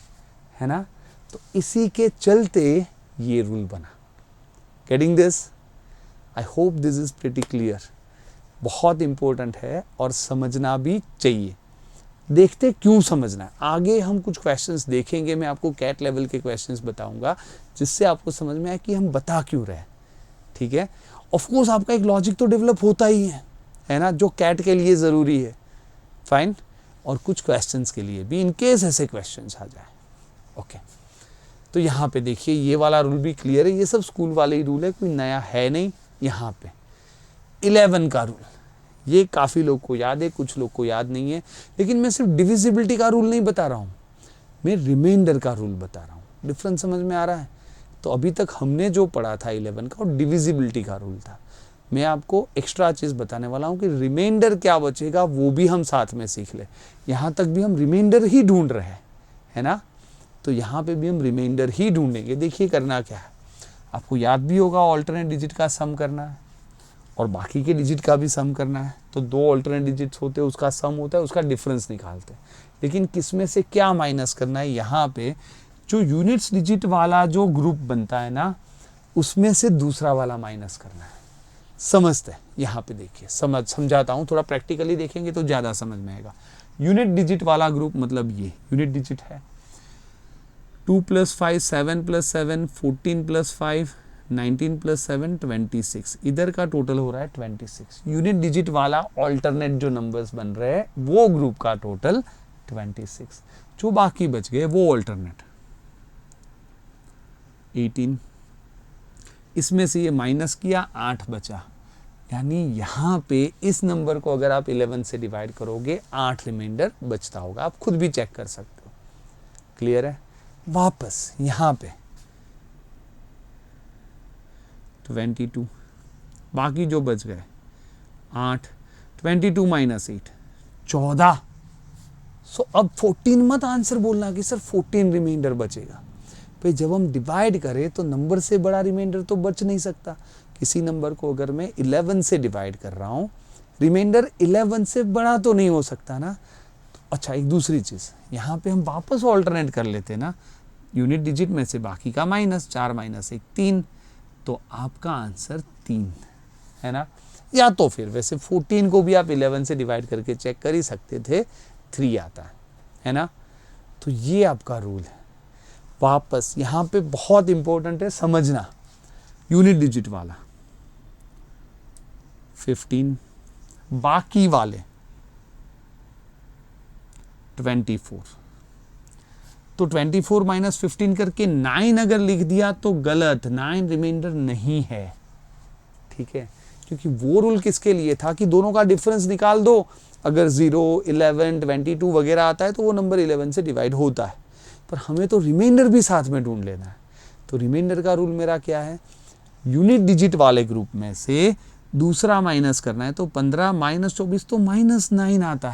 है ना। तो इसी के चलते ये रूल बना। Getting this? I hope this is pretty clear. बहुत इंपॉर्टेंट है और समझना भी चाहिए। देखते क्यों समझना है, आगे हम कुछ क्वेश्चंस देखेंगे, मैं आपको कैट लेवल के क्वेश्चंस बताऊंगा, जिससे आपको समझ में आए कि हम बता क्यों रहे हैं। ठीक है, ऑफ कोर्स आपका एक लॉजिक तो डेवलप होता ही है ना, जो कैट के लिए ज़रूरी है, फाइन, और कुछ क्वेश्चंस के लिए भी, इन केस ऐसे क्वेश्चंस आ जाए। ओके, तो यहाँ पे देखिए, ये वाला रूल भी क्लियर है, ये सब स्कूल वाले ही रूल है, कोई नया है नहीं। यहाँ पे 11 का रूल, ये काफ़ी लोग को याद है, कुछ लोग को याद नहीं है, लेकिन मैं सिर्फ डिविजिबिलिटी का रूल नहीं बता रहा हूँ, मैं रिमाइंडर का रूल बता रहा हूँ। डिफरेंस समझ में आ रहा है? तो अभी तक हमने जो पढ़ा था 11 का, और डिविजिबिलिटी का रूल था। मैं आपको एक्स्ट्रा चीज़ बताने वाला हूँ कि रिमाइंडर क्या बचेगा वो भी हम साथ में सीख ले। यहाँ तक भी हम रिमाइंडर ही ढूंढ रहे हैं, है ना, तो यहाँ पे भी हम रिमाइंडर ही ढूंढेंगे। देखिए करना क्या है, आपको याद भी होगा ऑल्टरनेट डिजिट का सम करना है, और बाकी के डिजिट का भी सम करना है। तो 2 ऑल्टरनेट डिजिट्स होते हैं, उसका सम होता है, उसका डिफरेंस निकालते हैं। लेकिन किस में से क्या माइनस करना है, यहाँ पे जो यूनिट्स डिजिट वाला जो ग्रुप बनता है ना, उसमें से दूसरा वाला माइनस करना है। समझते हैं, यहाँ पे देखिए, समझाता हूँ, थोड़ा प्रैक्टिकली देखेंगे तो ज़्यादा समझ में आएगा। यूनिट डिजिट वाला ग्रुप मतलब ये यूनिट डिजिट है, 2 + 5 7 + 7 14 + 5 19 + 7 26, इधर का टोटल हो रहा है 26। यूनिट डिजिट वाला ऑल्टरनेट जो नंबर्स बन रहे हैं वो ग्रुप का टोटल 26, जो बाकी बच गए वो ऑल्टरनेट 18, इसमें से ये माइनस किया, 8 बचा, यानी यहाँ पे इस नंबर को अगर आप 11 से डिवाइड करोगे 8 रिमाइंडर बचता होगा, आप खुद भी चेक कर सकते हो। क्लियर है? वापस यहाँ पे 22, बाकी जो बच गए 8, 22 - 8 14। सो अब 14 मत आंसर बोलना कि सर 14 रिमाइंडर बचेगा। भाई जब हम डिवाइड करें तो नंबर से बड़ा रिमाइंडर तो बच नहीं सकता। किसी नंबर को अगर मैं 11 से डिवाइड कर रहा हूँ, रिमाइंडर 11 से बड़ा तो नहीं हो सकता ना। अच्छा, एक दूसरी चीज़, यहाँ पे हम वापस ऑल्टरनेट कर लेते ना, यूनिट डिजिट में से बाकी का माइनस, 4 - 1 3, तो आपका आंसर 3 है ना। या तो फिर वैसे 14 को भी आप 11 से डिवाइड करके चेक कर ही सकते थे, 3 आता है ना। तो ये आपका रूल है। वापस यहाँ पे बहुत इंपॉर्टेंट है समझना, यूनिट डिजिट वाला 15, बाकी वाले 24, तो 24 - 15 करके 9 अगर लिख दिया तो गलत, 9 रिमाइंडर नहीं है। ठीक है, क्योंकि वो रूल किसके लिए था कि दोनों का डिफरेंस निकाल दो, अगर 0 11 22 वगैरह आता है तो वो नंबर 11 से डिवाइड होता है, पर हमें तो रिमाइंडर भी साथ में ढूंढ लेना है। तो रिमाइंडर का रूल मेरा क्या है, यूनिट डिजिट वाले ग्रुप में से दूसरा माइनस करना है, तो 15 - 24 तो -9 आता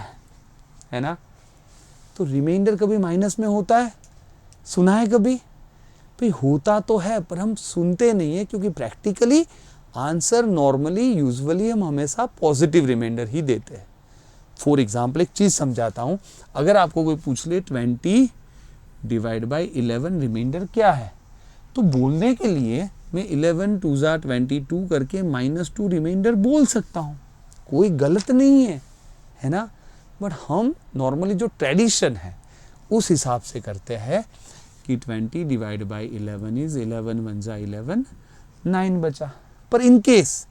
है ना। तो रिमाइंडर कभी माइनस में होता है, सुना है कभी? भाई होता तो है, पर हम सुनते नहीं है, क्योंकि प्रैक्टिकली आंसर नॉर्मली यूजुअली हम हमेशा पॉजिटिव रिमाइंडर ही देते हैं। फॉर एग्जाम्पल एक चीज़ समझाता हूँ, अगर आपको कोई पूछ ले 20 / 11 रिमाइंडर क्या है, तो बोलने के लिए मैं 11 × 2 = 22 करके -2 रिमाइंडर बोल सकता हूँ, कोई गलत नहीं है, है ना, बट हम नॉर्मली जो ट्रेडिशन है उस हिसाब से करते हैं कि 20 डिवाइड बाई 11 इज 11 वन जा 11, 9 बचा। पर इन केस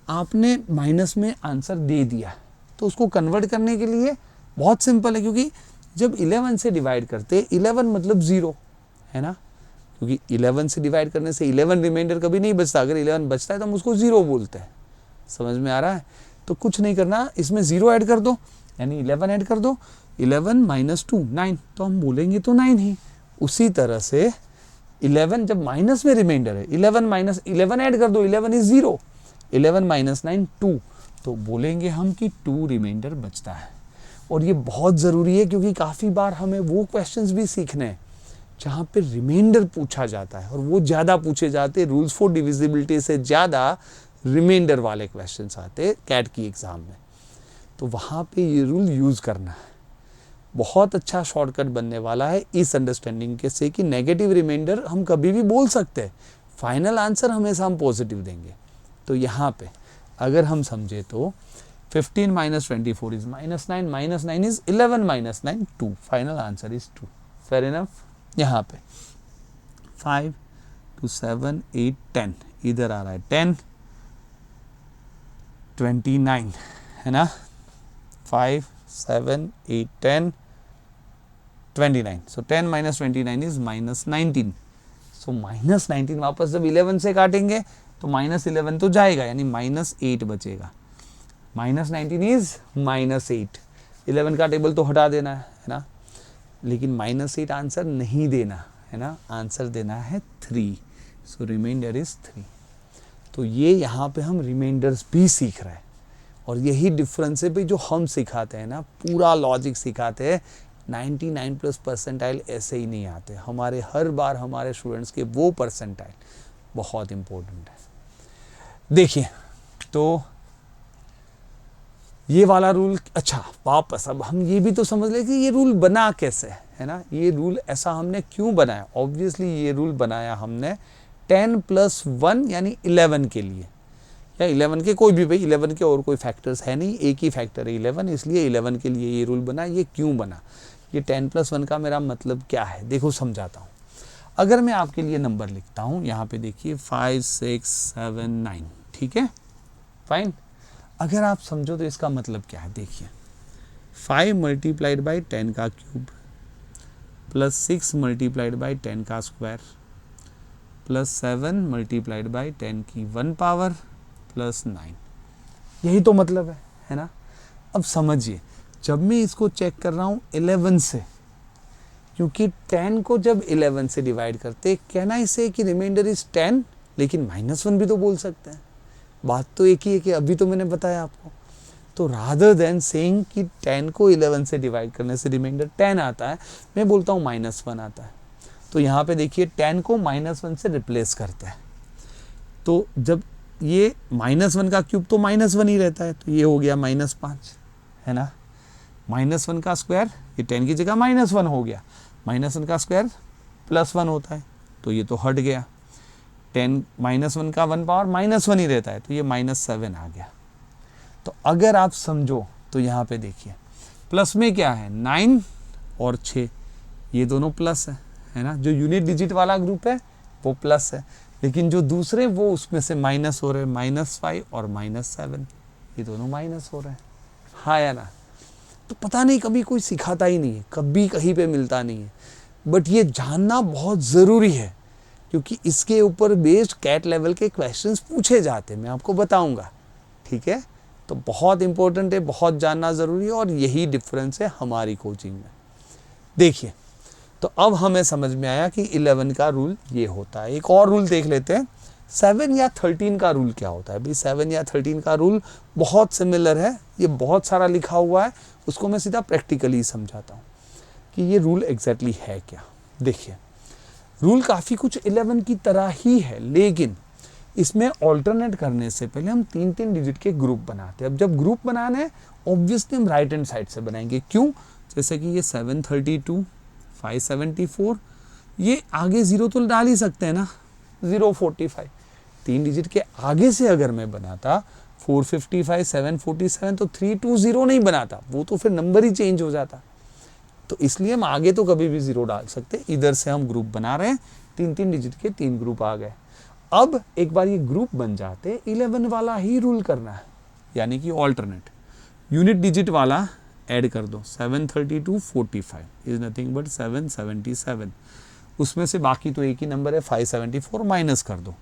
आपने माइनस में आंसर दे दिया तो उसको कन्वर्ट करने के लिए बहुत सिंपल है, क्योंकि जब 11 से डिवाइड करते 11 मतलब 0 है ना, क्योंकि 11 से डिवाइड करने से 11 रिमाइंडर कभी नहीं बचता, अगर 11 बचता है तो हम उसको 0 बोलते हैं। समझ में आ रहा है? तो कुछ नहीं करना, इसमें 0 ऐड कर दो यानी 11 ऐड कर दो, 11 माइनस 2 9, तो हम बोलेंगे तो 9 ही। उसी तरह से 11 जब माइनस में रिमाइंडर है, 11 माइनस 11 ऐड कर दो, 11 इज 0, 11 माइनस 9 2, तो बोलेंगे हम कि 2 रिमाइंडर बचता है। और ये बहुत ज़रूरी है क्योंकि काफ़ी बार हमें वो क्वेश्चंस भी सीखने हैं जहाँ पे रिमाइंडर पूछा जाता है और वो ज़्यादा पूछे जाते हैं, रूल्स फॉर डिविजिबिलिटी से ज़्यादा रिमाइंडर वाले क्वेश्चंस आते कैट की एग्ज़ाम में। तो वहाँ पे ये रूल यूज़ करना है। बहुत अच्छा शॉर्टकट बनने वाला है इस अंडरस्टैंडिंग के से कि नेगेटिव रिमाइंडर हम कभी भी बोल सकते हैं, फाइनल आंसर हमेशा हम पॉजिटिव देंगे। तो यहाँ पे अगर हम समझे तो 15 minus 24 is minus 9, minus 9 is 11 minus 9 2, final answer is 2। Fair enough. यहाँ पे 5 2 7 8 10 इधर आ रहा है 10 29 है ना, 5 7 8 10 29, so 10 minus 29 is minus 19, so minus 19 वापस जब 11 से काटेंगे तो माइनस 11 तो जाएगा यानी माइनस 8 बचेगा, माइनस 19 इज माइनस 8, 11 का टेबल तो हटा देना है ना, लेकिन माइनस 8 आंसर नहीं देना है ना, आंसर देना है 3, सो रिमाइंडर इज 3। तो ये यहाँ पे हम रिमाइंडर्स भी सीख रहे हैं और यही डिफरेंस है भाई जो हम सिखाते हैं ना, पूरा लॉजिक सिखाते हैं। 99 प्लस परसेंटाइल ऐसे ही नहीं आते हमारे, हर बार हमारे स्टूडेंट्स के वो परसेंटाइल बहुत इम्पोर्टेंट है। देखिए तो ये वाला रूल, अच्छा वापस अब हम ये भी तो समझ लें कि ये रूल बना कैसे है ना, ये रूल ऐसा हमने क्यों बनाया। ऑब्वियसली ये रूल बनाया हमने 10 प्लस 1 यानी 11 के लिए, या 11 के कोई भी, भाई 11 के और कोई फैक्टर्स है नहीं, एक ही फैक्टर है 11, इसलिए 11 के लिए ये रूल बना। ये क्यों बना, ये 10 प्लस 1 का मेरा मतलब क्या है, देखो समझाता हूँ। अगर मैं आपके लिए नंबर लिखता हूँ यहाँ पे देखिए 5 6 7 9, ठीक है फाइन। अगर आप समझो तो इसका मतलब क्या है, देखिए 5 मल्टीप्लाइड बाई 10 का क्यूब प्लस 6 मल्टीप्लाइड बाई 10 का स्क्वायर प्लस 7 मल्टीप्लाइड बाई 10 की 1 पावर प्लस 9, यही तो मतलब है ना। अब समझिए जब मैं इसको चेक कर रहा हूँ 11 से, क्योंकि 10 को जब 11 से डिवाइड करते कहना इसे कि रिमाइंडर इज 10, लेकिन -1 भी तो बोल सकते हैं, बात तो एक ही है कि अभी तो मैंने बताया आपको। तो रादर देन सेइंग कि 10 को 11 से डिवाइड करने से रिमाइंडर 10 आता है, मैं बोलता हूँ -1 आता है। तो यहाँ पे देखिए 10 को -1 से रिप्लेस करते हैं, तो जब ये -1 का क्यूब तो -1 ही रहता है, तो ये हो गया -5 है ना, -1 का स्क्वायर, ये 10 की जगह -1 हो गया, -1 का स्क्वायर +1 होता है, तो ये तो हट गया, 10 -1 का 1 पावर -1 ही रहता है, तो ये -7 आ गया। तो अगर आप समझो तो यहाँ पे देखिए प्लस में क्या है 9 और 6, ये दोनों प्लस है ना, जो यूनिट डिजिट वाला ग्रुप है वो प्लस है, लेकिन जो दूसरे वो उसमें से माइनस हो रहे हैं, -5 और -7, ये दोनों माइनस हो रहे हैं, हाँ या ना। तो पता नहीं कभी कोई सिखाता ही नहीं है, कभी कहीं पे मिलता नहीं है, बट ये जानना बहुत ज़रूरी है क्योंकि इसके ऊपर बेस्ड कैट लेवल के क्वेश्चंस पूछे जाते हैं, मैं आपको बताऊंगा, ठीक है। तो बहुत इंपॉर्टेंट है, बहुत जानना ज़रूरी है, और यही डिफरेंस है हमारी कोचिंग में। देखिए तो अब हमें समझ में आया कि 11 का रूल ये होता है। एक और रूल देख लेते हैं, 7 या 13 का रूल क्या होता है। भाई 7 या 13 का रूल बहुत सिमिलर है, ये बहुत सारा लिखा हुआ है, उसको मैं सीधा प्रैक्टिकली समझाता हूँ कि ये रूल एग्जैक्टली है क्या। देखिए रूल काफ़ी कुछ 11 की तरह ही है, लेकिन इसमें ऑल्टरनेट करने से पहले हम 3-3 डिजिट के ग्रुप बनाते हैं। अब जब ग्रुप बनाने हैं ऑब्वियसली हम राइट हैंड साइड से बनाएंगे, क्यों, जैसे कि ये 732 574, ये आगे 0 तो डाल ही सकते हैं ना, 045, 3 डिजिट के आगे से अगर मैं बनाता 455, 747 तो 320 नहीं बनाता, वो तो फिर नंबर ही चेंज हो जाता। तो इसलिए हम आगे तो कभी भी 0 डाल सकते, इधर से हम ग्रुप बना रहे हैं, 3-3 डिजिट के 3 ग्रुप आ गए। अब एक बार ये ग्रुप बन जाते 11 वाला ही रूल करना है, यानी कि ऑल्टरनेट यूनिट डिजिट वाला ऐड कर दो। 732 45 इज नथिंग बट 777, उसमें से बाकी तो एक ही नंबर है 574, माइनस कर दो,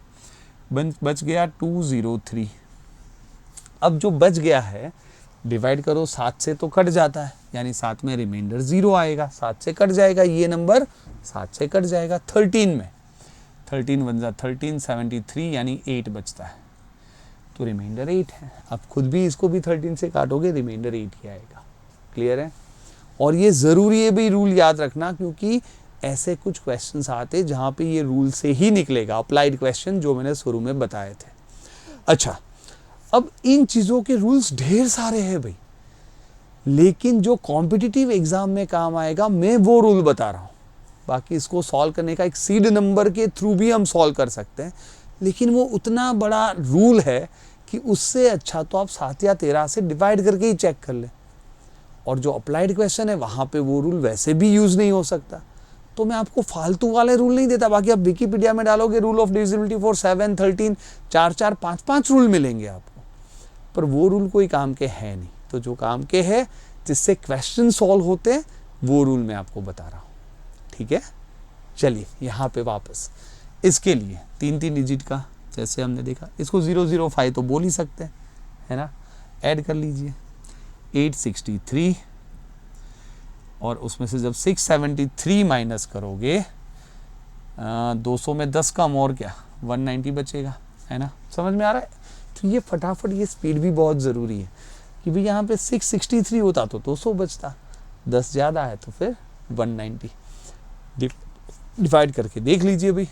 बच गया 203। अब जो बच गया है डिवाइड करो 7 से तो कट जाता है, यानी 7 में रिमाइंडर 0 आएगा, 7 से कट जाएगा, ये नंबर 7 से कट जाएगा। 13 में 13 1 जा 13, 73 यानी 8 बचता है, तो रिमाइंडर 8 है। अब खुद भी इसको भी 13 से काटोगे, रिमाइंडर 8 ही आएगा। क्लियर है? और ये ज़रूरी है भी रूल याद रखना, क्योंकि ऐसे कुछ क्वेश्चंस आते जहाँ पे ये रूल से ही निकलेगा, अप्लाइड क्वेश्चन जो मैंने शुरू में बताए थे। अच्छा, अब इन चीज़ों के रूल्स ढेर सारे हैं भाई, लेकिन जो कॉम्पिटिटिव एग्जाम में काम आएगा मैं वो रूल बता रहा हूँ। बाकी इसको सॉल्व करने का एक सीड नंबर के थ्रू भी हम सॉल्व कर सकते हैं, लेकिन वो उतना बड़ा रूल है कि उससे अच्छा तो आप 7 या 13 से डिवाइड करके ही चेक कर लें। और जो अप्लाइड क्वेश्चन है वहाँ पे वो रूल वैसे भी यूज़ नहीं हो सकता, तो मैं आपको फालतू वाले रूल नहीं देता। बाकी आप विकिपीडिया में डालोगे rule of divisibility for 7, 13, 4, 5 rule मिलेंगे आपको, पर वो रूल कोई काम के है नहीं। तो जो काम के है, जिससे क्वेश्चन सॉल्व होते हैं, वो रूल मैं आपको बता रहा हूँ। ठीक है, चलिए यहाँ पे वापस इसके लिए 3-3 डिजिट का जैसे हमने देखा, इसको 005 तो बोल ही सकते हैं, है ना। ऐड कर लीजिए 863, और उसमें से जब 673 माइनस करोगे 200 में 10 कम और क्या 190 बचेगा, है ना। समझ में आ रहा है? तो ये फटाफट, ये स्पीड भी बहुत ज़रूरी है कि भाई यहाँ पे 663 होता तो 200 बचता, 10 ज़्यादा है तो फिर 190। डिवाइड करके देख लीजिए भाई,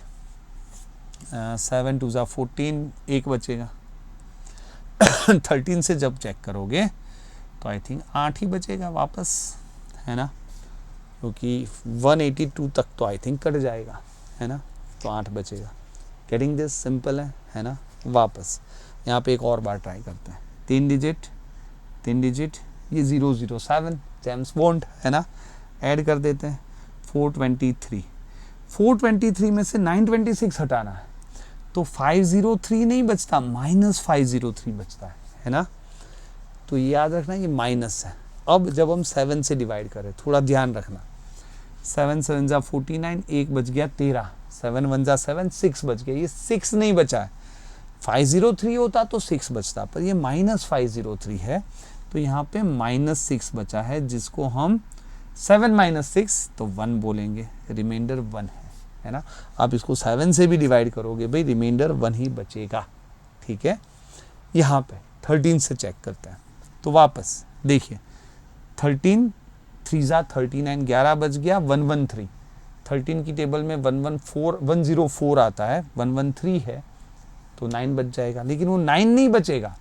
7 2 14, 1 बचेगा। 13 से जब चेक करोगे तो आई थिंक 8 ही बचेगा वापस, है ना, क्योंकि 182 तक तो आई थिंक कट जाएगा, है ना, तो 8 बचेगा। Getting this? सिंपल है ना। वापस यहाँ पे एक और बार ट्राई करते हैं, 3 डिजिट, ये 007 जेम्स बॉन्ड, है ना। ऐड कर देते हैं 423 में से 926 हटाना है, तो 503 नहीं बचता, -503 बचता है ना। तो ये याद रखना ये माइनस है। अब जब हम 7 से डिवाइड करें, थोड़ा ध्यान रखना, 7 7 जा 49, 1 बच गया 13, 7 1 जा 7, 6 बच गया, ये 6 नहीं बचा है। 503 होता तो 6 बचता, पर ये -503 है, तो यहाँ पे -6 बचा है, जिसको हम 7 - 6 तो 1 बोलेंगे, रिमाइंडर 1 है ना। आप इसको 7 से भी डिवाइड करोगे भाई, रिमाइंडर 1 ही बचेगा। ठीक है, यहाँ पे 13 से चेक करते हैं, तो वापस देखिए 13 3 जा 39, 11 बच गया 113। 13 की टेबल में 104 आता है, 113 है तो 9 बच जाएगा, लेकिन वो 9 नहीं बचेगा,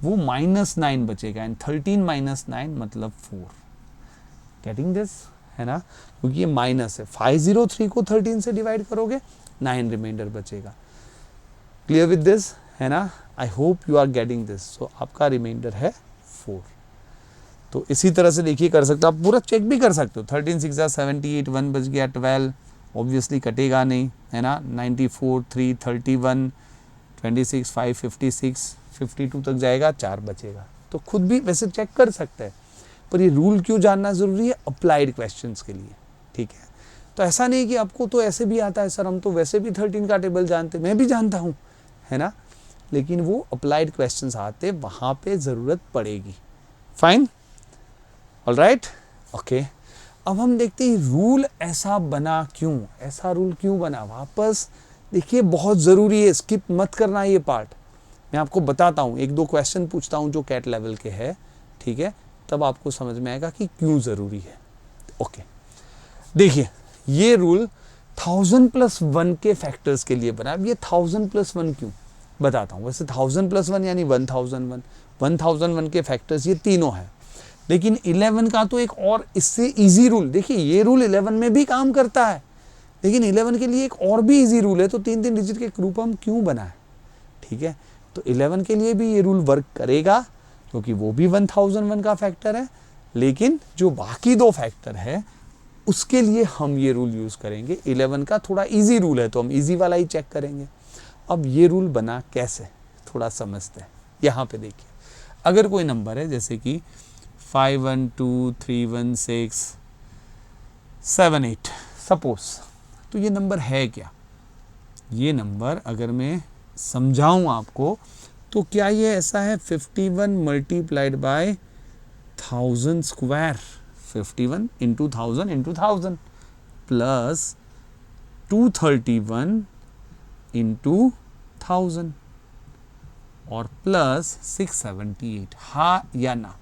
वो -9 बचेगा, एंड 13 - 9 मतलब 4। Getting this? है ना, क्योंकि ये माइनस है। 503 को 13 से डिवाइड करोगे, 9 रिमाइंडर बचेगा। Clear with this? है ना। I hope you are getting this. So आपका रिमाइंडर है 4। तो इसी तरह से देखिए कर सकते हो, आप पूरा चेक भी कर सकते हो। 13 6 जा 78, 1 बच गया 12, ऑब्वियसली कटेगा नहीं, है ना। 94 3 31, 26 5 56, 52 तक जाएगा, 4 बचेगा। तो खुद भी वैसे चेक कर सकते हैं, पर ये रूल क्यों जानना ज़रूरी है? अप्लाइड क्वेश्चंस के लिए। ठीक है, तो ऐसा नहीं कि आपको तो ऐसे भी आता है सर, हम तो वैसे भी 13 का टेबल जानते, मैं भी जानता हूँ, है ना, लेकिन वो अप्लाइड क्वेश्चंस आते वहाँ पे ज़रूरत पड़ेगी। Fine, alright, okay. अब हम देखते हैं रूल ऐसा बना क्यों, ऐसा रूल क्यों बना। वापस देखिए, बहुत ज़रूरी है, स्किप मत करना ये पार्ट। मैं आपको बताता हूँ, 1-2 क्वेश्चन पूछता हूँ जो कैट लेवल के है, ठीक है, तब आपको समझ में आएगा कि क्यों ज़रूरी है। ओके, देखिए ये रूल 1000+1 के फैक्टर्स के लिए बना। अब ये 1000+1 क्यों बताता हूँ। वैसे 1000+1 यानी 1001, 1001 के फैक्टर्स ये तीनों हैं, लेकिन 11 का तो एक और इससे इजी रूल। देखिए ये रूल 11 में भी काम करता है, लेकिन 11 के लिए एक और भी इजी रूल है। तो 3-3 डिजिट के ग्रुप हम क्यों बनाए? ठीक है, तो 11 के लिए भी ये रूल वर्क करेगा क्योंकि वो भी 1001 का फैक्टर है, लेकिन जो बाकी दो फैक्टर है उसके लिए हम ये रूल यूज़ करेंगे। 11 का थोड़ा इजी रूल है तो हम इजी वाला ही चेक करेंगे। अब ये रूल बना कैसे, थोड़ा समझते हैं। यहाँ पे देखिए, अगर कोई नंबर है जैसे कि 51231678 सपोज, तो ये नंबर है क्या? ये नंबर अगर मैं समझाऊं आपको तो क्या ये ऐसा है 51 multiplied by 1000 square, 51 into 1000 plus 231 into 1000 और प्लस 678, हाँ या ना?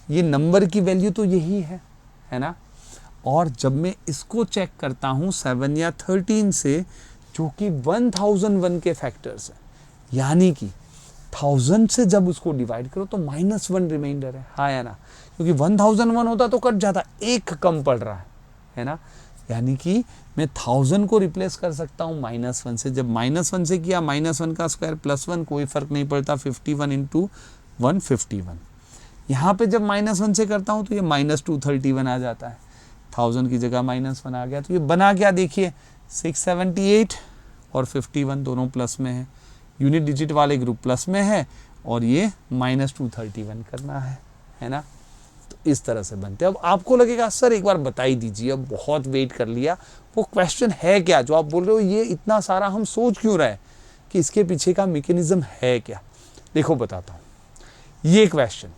ये नंबर की वैल्यू तो यही है ना? और जब मैं इसको चेक करता हूँ 7 या 13 से, जो कि 1001 के फैक्टर्स हैं, यानी कि 1000 से जब उसको डिवाइड करो तो -1 रिमाइंडर है, हाँ या ना? क्योंकि 1001 होता तो कट जाता, एक कम पड़ रहा है ना? यानी कि मैं 1000 को रिप्लेस कर सकता हूँ -1 से। जब -1 से किया, -1 का स्क्वायर +1, कोई फर्क नहीं पड़ता, 51 इंटू 151। यहाँ पे जब -1 से करता हूँ तो ये -231 आ जाता है, 1000 की जगह -1 आ गया। तो ये बना क्या देखिए, 678 और 51 दोनों प्लस में है, यूनिट डिजिट वाले ग्रुप प्लस में है, और ये -231 करना है ना? तो इस तरह से बनते हैं। अब आपको लगेगा सर एक बार बता ही दीजिए, अब बहुत वेट कर लिया, वो क्वेश्चन है क्या जो आप बोल रहे हो, ये इतना सारा हम सोच क्यों रहे हैं कि इसके पीछे का मैकेनिज्म है क्या? देखो बताता हूँ। ये क्वेश्चन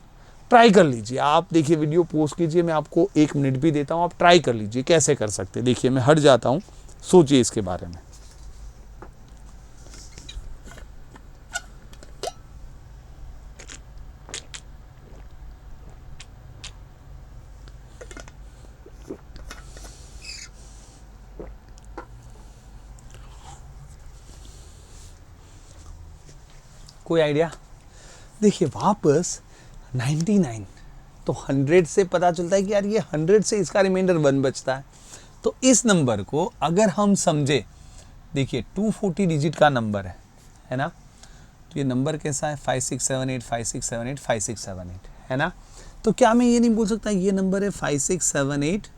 ट्राई कर लीजिए, आप देखिए वीडियो पोस्ट कीजिए, मैं आपको 1 मिनट भी देता हूँ, आप ट्राई कर लीजिए कैसे कर सकते। देखिए मैं हट जाता हूँ, सोचिए इसके बारे में। कोई आइडिया? देखिए वापस 99, तो 100 से पता चलता है कि यार ये 100 से इसका रिमाइंडर 1 बचता है। तो इस नंबर को अगर हम समझे, देखिए 240 डिजिट का नंबर है ना? तो ये नंबर कैसा है, 5678 5678 5678 है ना? तो क्या मैं ये नहीं बोल सकता ये नंबर है 5678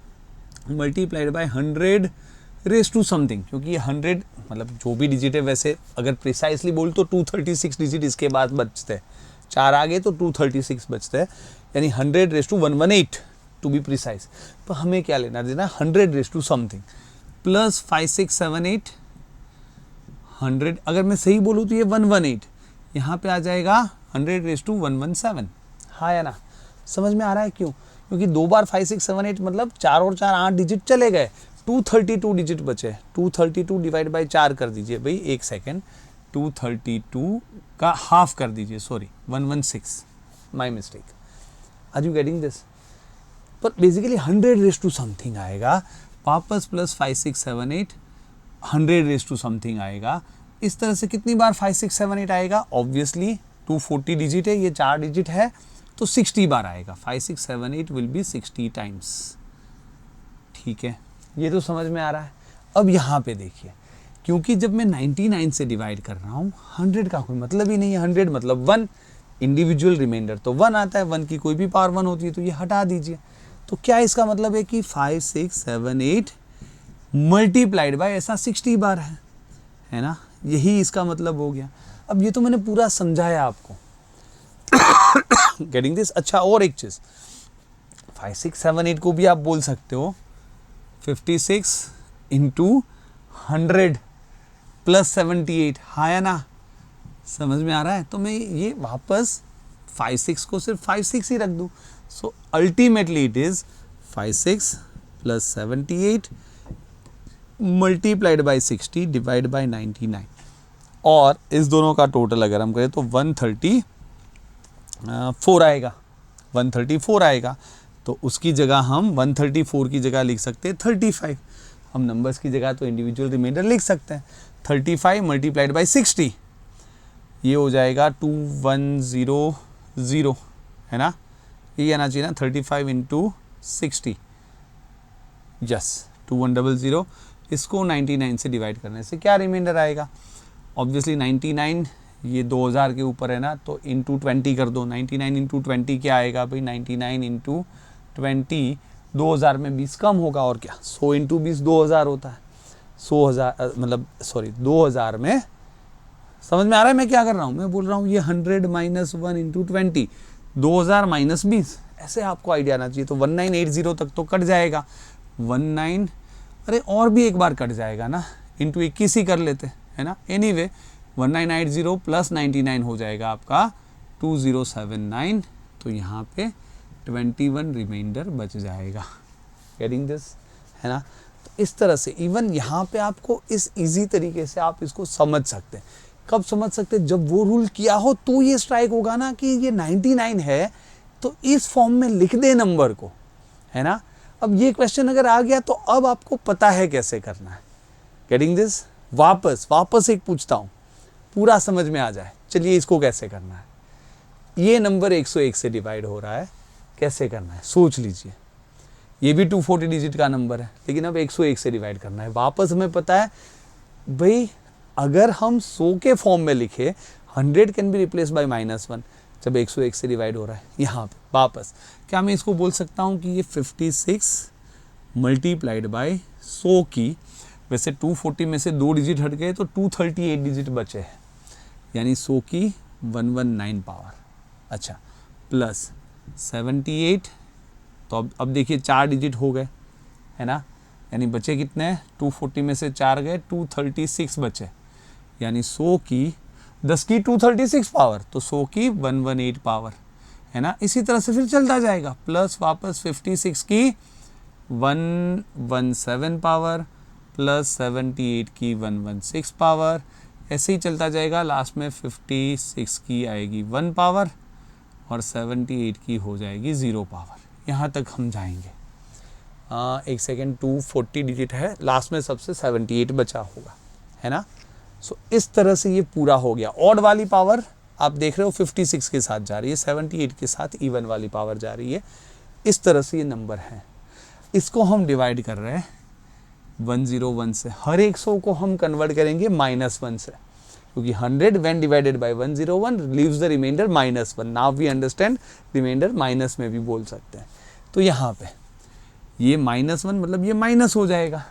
multiplied by 100 raise to something, क्योंकि ये 100 मतलब जो भी डिजिट है, वैसे अगर प्रिसाइसली बोल तो 236 डिजिट इसके बाद बचते हैं, 4 आगे तो 236 बचते हैं, यानी 100 raise to 118 to be precise. तो हमें क्या लेना देना, 100 रेस टू समथिंग प्लस 5678 100, अगर मैं सही बोलूँ तो ये 118, यहाँ पे आ जाएगा 100 रेस टू 117, हाँ या ना? समझ में आ रहा है क्यों? क्योंकि 2 बार 5678 मतलब 4 और 4 8 डिजिट चले गए, 232 डिजिट बचे। 232 डिवाइड बाई 4 कर दीजिए भाई, एक सेकेंड, 232 का हाफ कर दीजिए, sorry 116, my mistake. Are you getting this? पर बेसिकली 100 रेस टू समथिंग आएगा वापस, प्लस 5678 100 रेस टू समथिंग आएगा। इस तरह से कितनी बार 5678 आएगा? ऑब्वियसली 240 डिजिट है, ये 4 डिजिट है, तो 60 बार आएगा। 5678 विल बी 60 टाइम्स, ठीक है? ये तो समझ में आ रहा है। अब यहाँ पे देखिए, क्योंकि जब मैं 99 से डिवाइड कर रहा हूँ, 100 का कोई मतलब ही नहीं है, 100 मतलब 1, इंडिविजुअल रिमाइंडर तो 1 आता है, 1 की कोई भी पावर 1 होती है, तो ये हटा दीजिए। तो क्या इसका मतलब है कि 5678 मल्टीप्लाइड बाय ऐसा 60 बार है ना? यही इसका मतलब हो गया। अब ये तो मैंने पूरा समझाया आपको, गेटिंग दिस? अच्छा, और एक चीज, 5678 को भी आप बोल सकते हो 56 इंटू 100 प्लस 78, हाँ या ना? समझ में आ रहा है? तो मैं ये वापस 56 को सिर्फ 56 ही रख दूँ। So ultimately it is 56 plus 78 multiplied by 60 divide by 99, और इस दोनों का टोटल अगर हम करें तो 134 आएगा, 134 आएगा। तो उसकी जगह हम 134 की जगह लिख सकते हैं 35। हम नंबर्स की जगह तो इंडिविजुअल रिमाइंडर लिख सकते हैं। 35 मल्टीप्लाइड बाई 60, ये हो जाएगा 2100, है ना? ये आना चाहिए ना, 35 इंटू 60, यस 2100। इसको 99 से डिवाइड करने से क्या रिमाइंडर आएगा? ऑब्वियसली 99 ये 2000 के ऊपर है ना, तो इंटू 20 कर दो। 99 इंटू 20 क्या आएगा भाई, 99 इंटू 20 2000 में 20 कम होगा और क्या, 100 इंटू 20 2000 होता है। 100,000 मतलब सॉरी 2000 में, समझ में आ रहा है मैं क्या कर रहा हूँ, मैं बोल रहा हूँ ये 100 माइनस 1 इंटू 20 2000 माइनस 20, ऐसे आपको आइडिया आना चाहिए। तो 1980 तक तो कट जाएगा, 19 अरे और भी एक बार कट जाएगा ना, इंटू 21 ही कर लेते है ना। एनीवे 1980 प्लस 99 हो जाएगा आपका 2079, तो यहाँ पे 21 रिमाइंडर बच जाएगा। गेटिंग दिस है ना। तो इस तरह से इवन यहाँ पे आपको इस इजी तरीके से आप इसको समझ सकते हैं। कब समझ सकते हैं, जब वो रूल किया हो तो ये स्ट्राइक होगा ना कि ये 99 है, तो इस फॉर्म में लिख दे नंबर को, है ना। अब ये क्वेश्चन अगर आ गया तो अब आपको पता है कैसे करना है। Getting this. वापस एक पूछता हूँ, पूरा समझ में आ जाए। चलिए इसको कैसे करना है। ये नंबर 101 से डिवाइड हो रहा है, कैसे करना है सोच लीजिए। ये भी 240 डिजिट का नंबर है, लेकिन अब 101 से डिवाइड करना है। वापस हमें पता है भाई, अगर हम 100 के फॉर्म में लिखे 100 कैन बी रिप्लेस बाय -1 जब 101 से डिवाइड हो रहा है। यहाँ पे वापस क्या मैं इसको बोल सकता हूँ कि ये 56 मल्टीप्लाइड बाय 100 की, वैसे 240 में से 2 डिजिट हट गए तो 238 डिजिट बचे हैं, यानी 100 की 119 पावर। अच्छा, प्लस 78, तो अब देखिए 4 डिजिट हो गए, है ना। यानी बचे कितने, 240 में से 4 गए, 236 बचे, यानी 100 की 10 की 236 पावर, तो 100 की 118 पावर, है ना। इसी तरह से फिर चलता जाएगा, प्लस वापस 56 की 117 पावर, प्लस 78 की 116 पावर, ऐसे ही चलता जाएगा। लास्ट में 56 की आएगी 1 पावर और 78 की हो जाएगी 0 पावर। यहाँ तक हम जाएंगे। एक सेकेंड, 240 डिजिट है, लास्ट में सबसे 78 बचा होगा, है ना। सो इस तरह से ये पूरा हो गया। ऑड वाली पावर आप देख रहे हो 56 के साथ जा रही है, 78 के साथ इवन वाली पावर जा रही है। इस तरह से ये नंबर है। इसको हम डिवाइड कर रहे हैं 101 से। हर एक 100 को हम कन्वर्ट करेंगे -1 से, क्योंकि 100 when divided by 101 leaves the remainder -1। Now we understand, remainder minus में भी बोल सकते हैं। तो यहाँ पे ये -1 मतलब ये माइनस हो जाएगा,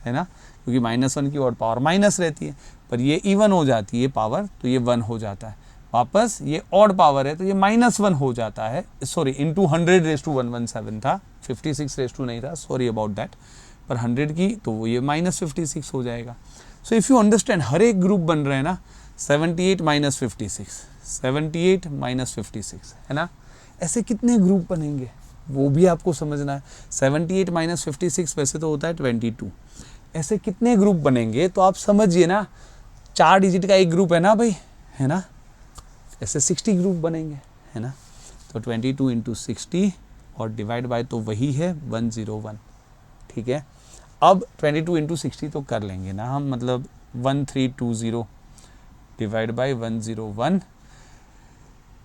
है ना, क्योंकि -1 की ऑड पावर माइनस रहती है, पर ये इवन हो जाती है पावर, तो ये 1 हो जाता है। वापस ये ऑड पावर है तो ये -1 हो जाता है, सॉरी इंटू 100⁻117 था, 56 नहीं था, सॉरी अबाउट दैट, पर 100 की तो वो ये -56 हो जाएगा। सो इफ़ यू अंडरस्टैंड, हर एक ग्रुप बन रहे हैं ना, 78 - 56, 78 - 56, है ना। ऐसे कितने ग्रुप बनेंगे वो भी आपको समझना है। 78 - 56 वैसे तो होता है 22, ऐसे कितने ग्रुप बनेंगे तो आप समझिए ना, 4 डिजिट का एक ग्रुप है ना भाई, है ना, ऐसे 60 ग्रुप बनेंगे, है ना। तो 22 × 60 और डिवाइड बाय तो वही है 101, ठीक है। अब 22 × 60 तो कर लेंगे ना हम, मतलब 1320 डिवाइड बाय 101,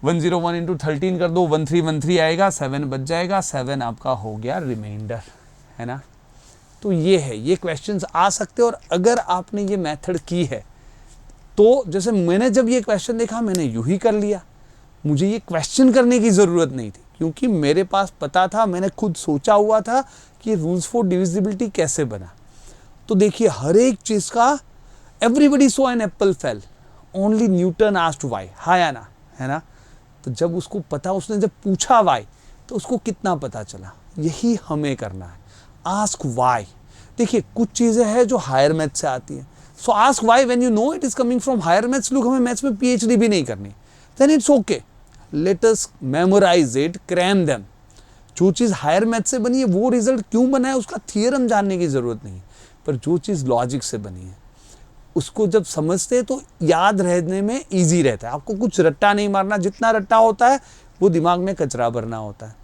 101 × 13 कर दो, 1313 आएगा, 7 बच जाएगा, 7 आपका हो गया रिमाइंडर, है ना। तो ये है, ये क्वेश्चंस आ सकते हैं। और अगर आपने ये मेथड की है तो जैसे मैंने जब ये क्वेश्चन देखा मैंने यूं ही कर लिया, मुझे ये क्वेश्चन करने की ज़रूरत नहीं थी, क्योंकि मेरे पास पता था, मैंने खुद सोचा हुआ था कि रूल्स फॉर डिविजिबिलिटी कैसे बना। तो देखिए हर एक चीज़ का, everybody saw an apple fail, only Newton asked why, हाँ या ना, है ना। तो जब उसको पता, उसने जब पूछा व्हाई, तो उसको कितना पता चला। यही हमें करना है, आस्क व्हाई। देखिए कुछ चीज़ें हैं जो हायर मैथ से आती हैं, so ask why when you know it is coming from higher maths. लोग, हमें मैथ्स में PhD भी नहीं करनी, then it's okay, let us memorise it, cram them. जो चीज़ हायर मैथ से बनी है वो रिजल्ट क्यों बना है उसका थियरम जानने की ज़रूरत नहीं है, पर जो चीज़ लॉजिक से बनी है उसको जब समझते हैं तो याद रहने में ईजी रहता है। आपको कुछ रट्टा नहीं मारना, जितना रट्टा होता है वो दिमाग में कचरा भरना होता है,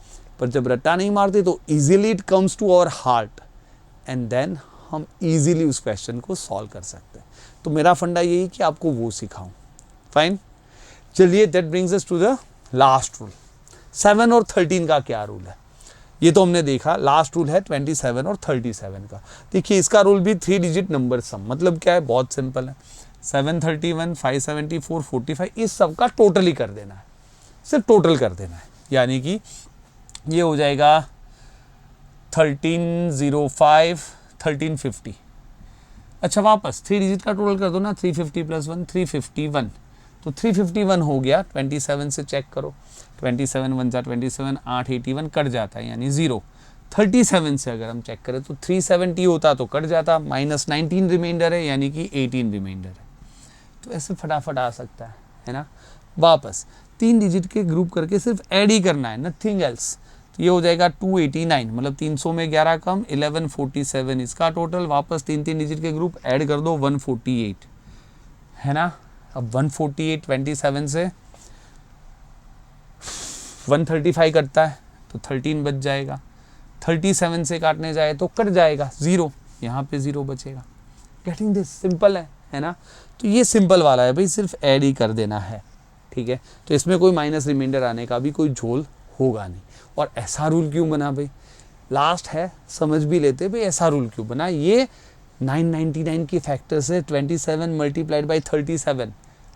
पर जब रट्टा नहीं मारते तो easily it comes to our heart and then हम ईजिली उस क्वेश्चन को सॉल्व कर सकते हैं। तो मेरा फंडा यही कि आपको वो सिखाऊं। फाइन, चलिए, that brings us to the last rule. 7 और 13 का क्या रूल है ये तो हमने देखा। लास्ट रूल है 27 और 37 का। देखिए इसका रूल भी 3 डिजिट नंबर सम, मतलब क्या है, बहुत सिंपल है। 731, 574, 45, इस सब का टोटल ही कर देना है, सिर्फ टोटल कर देना है। यानी कि ये हो जाएगा 1305, 1350। अच्छा वापस 3 डिजिट का टोटल कर दो ना, 350 + 1 351, तो 351 हो गया। 27 से चेक करो, 27 1 जा 27, 8 81 कट जाता है यानी 0। 37 से अगर हम चेक करें तो 370 होता तो कट जाता, -19 रिमाइंडर है यानी कि 18 रिमाइंडर है। तो ऐसे फटाफट आ सकता है ना। वापस 3 डिजिट के ग्रुप करके सिर्फ ऐड ही करना है, नथिंग एल्स। तो ये हो जाएगा 289, मतलब 300 में 11 कम, 1147 इसका टोटल। वापस 3 डिजिट के ग्रुप ऐड कर दो, 148 है ना। अब 148 27 से 135 कटता है तो 13 बच जाएगा। 37 से काटने जाए तो कट जाएगा 0, यहाँ पे 0 बचेगा। गेटिंग दिस, सिंपल है ना। तो ये सिंपल वाला है भाई, सिर्फ ऐड ही कर देना है, ठीक है। तो इसमें कोई माइनस रिमाइंडर आने का भी कोई झोल होगा नहीं। और ऐसा रूल क्यों बना भाई, लास्ट है समझ भी लेते भाई ऐसा रूल क्यों बना। ये 999 की फैक्टर से 27 मल्टीप्लाइड बाई 37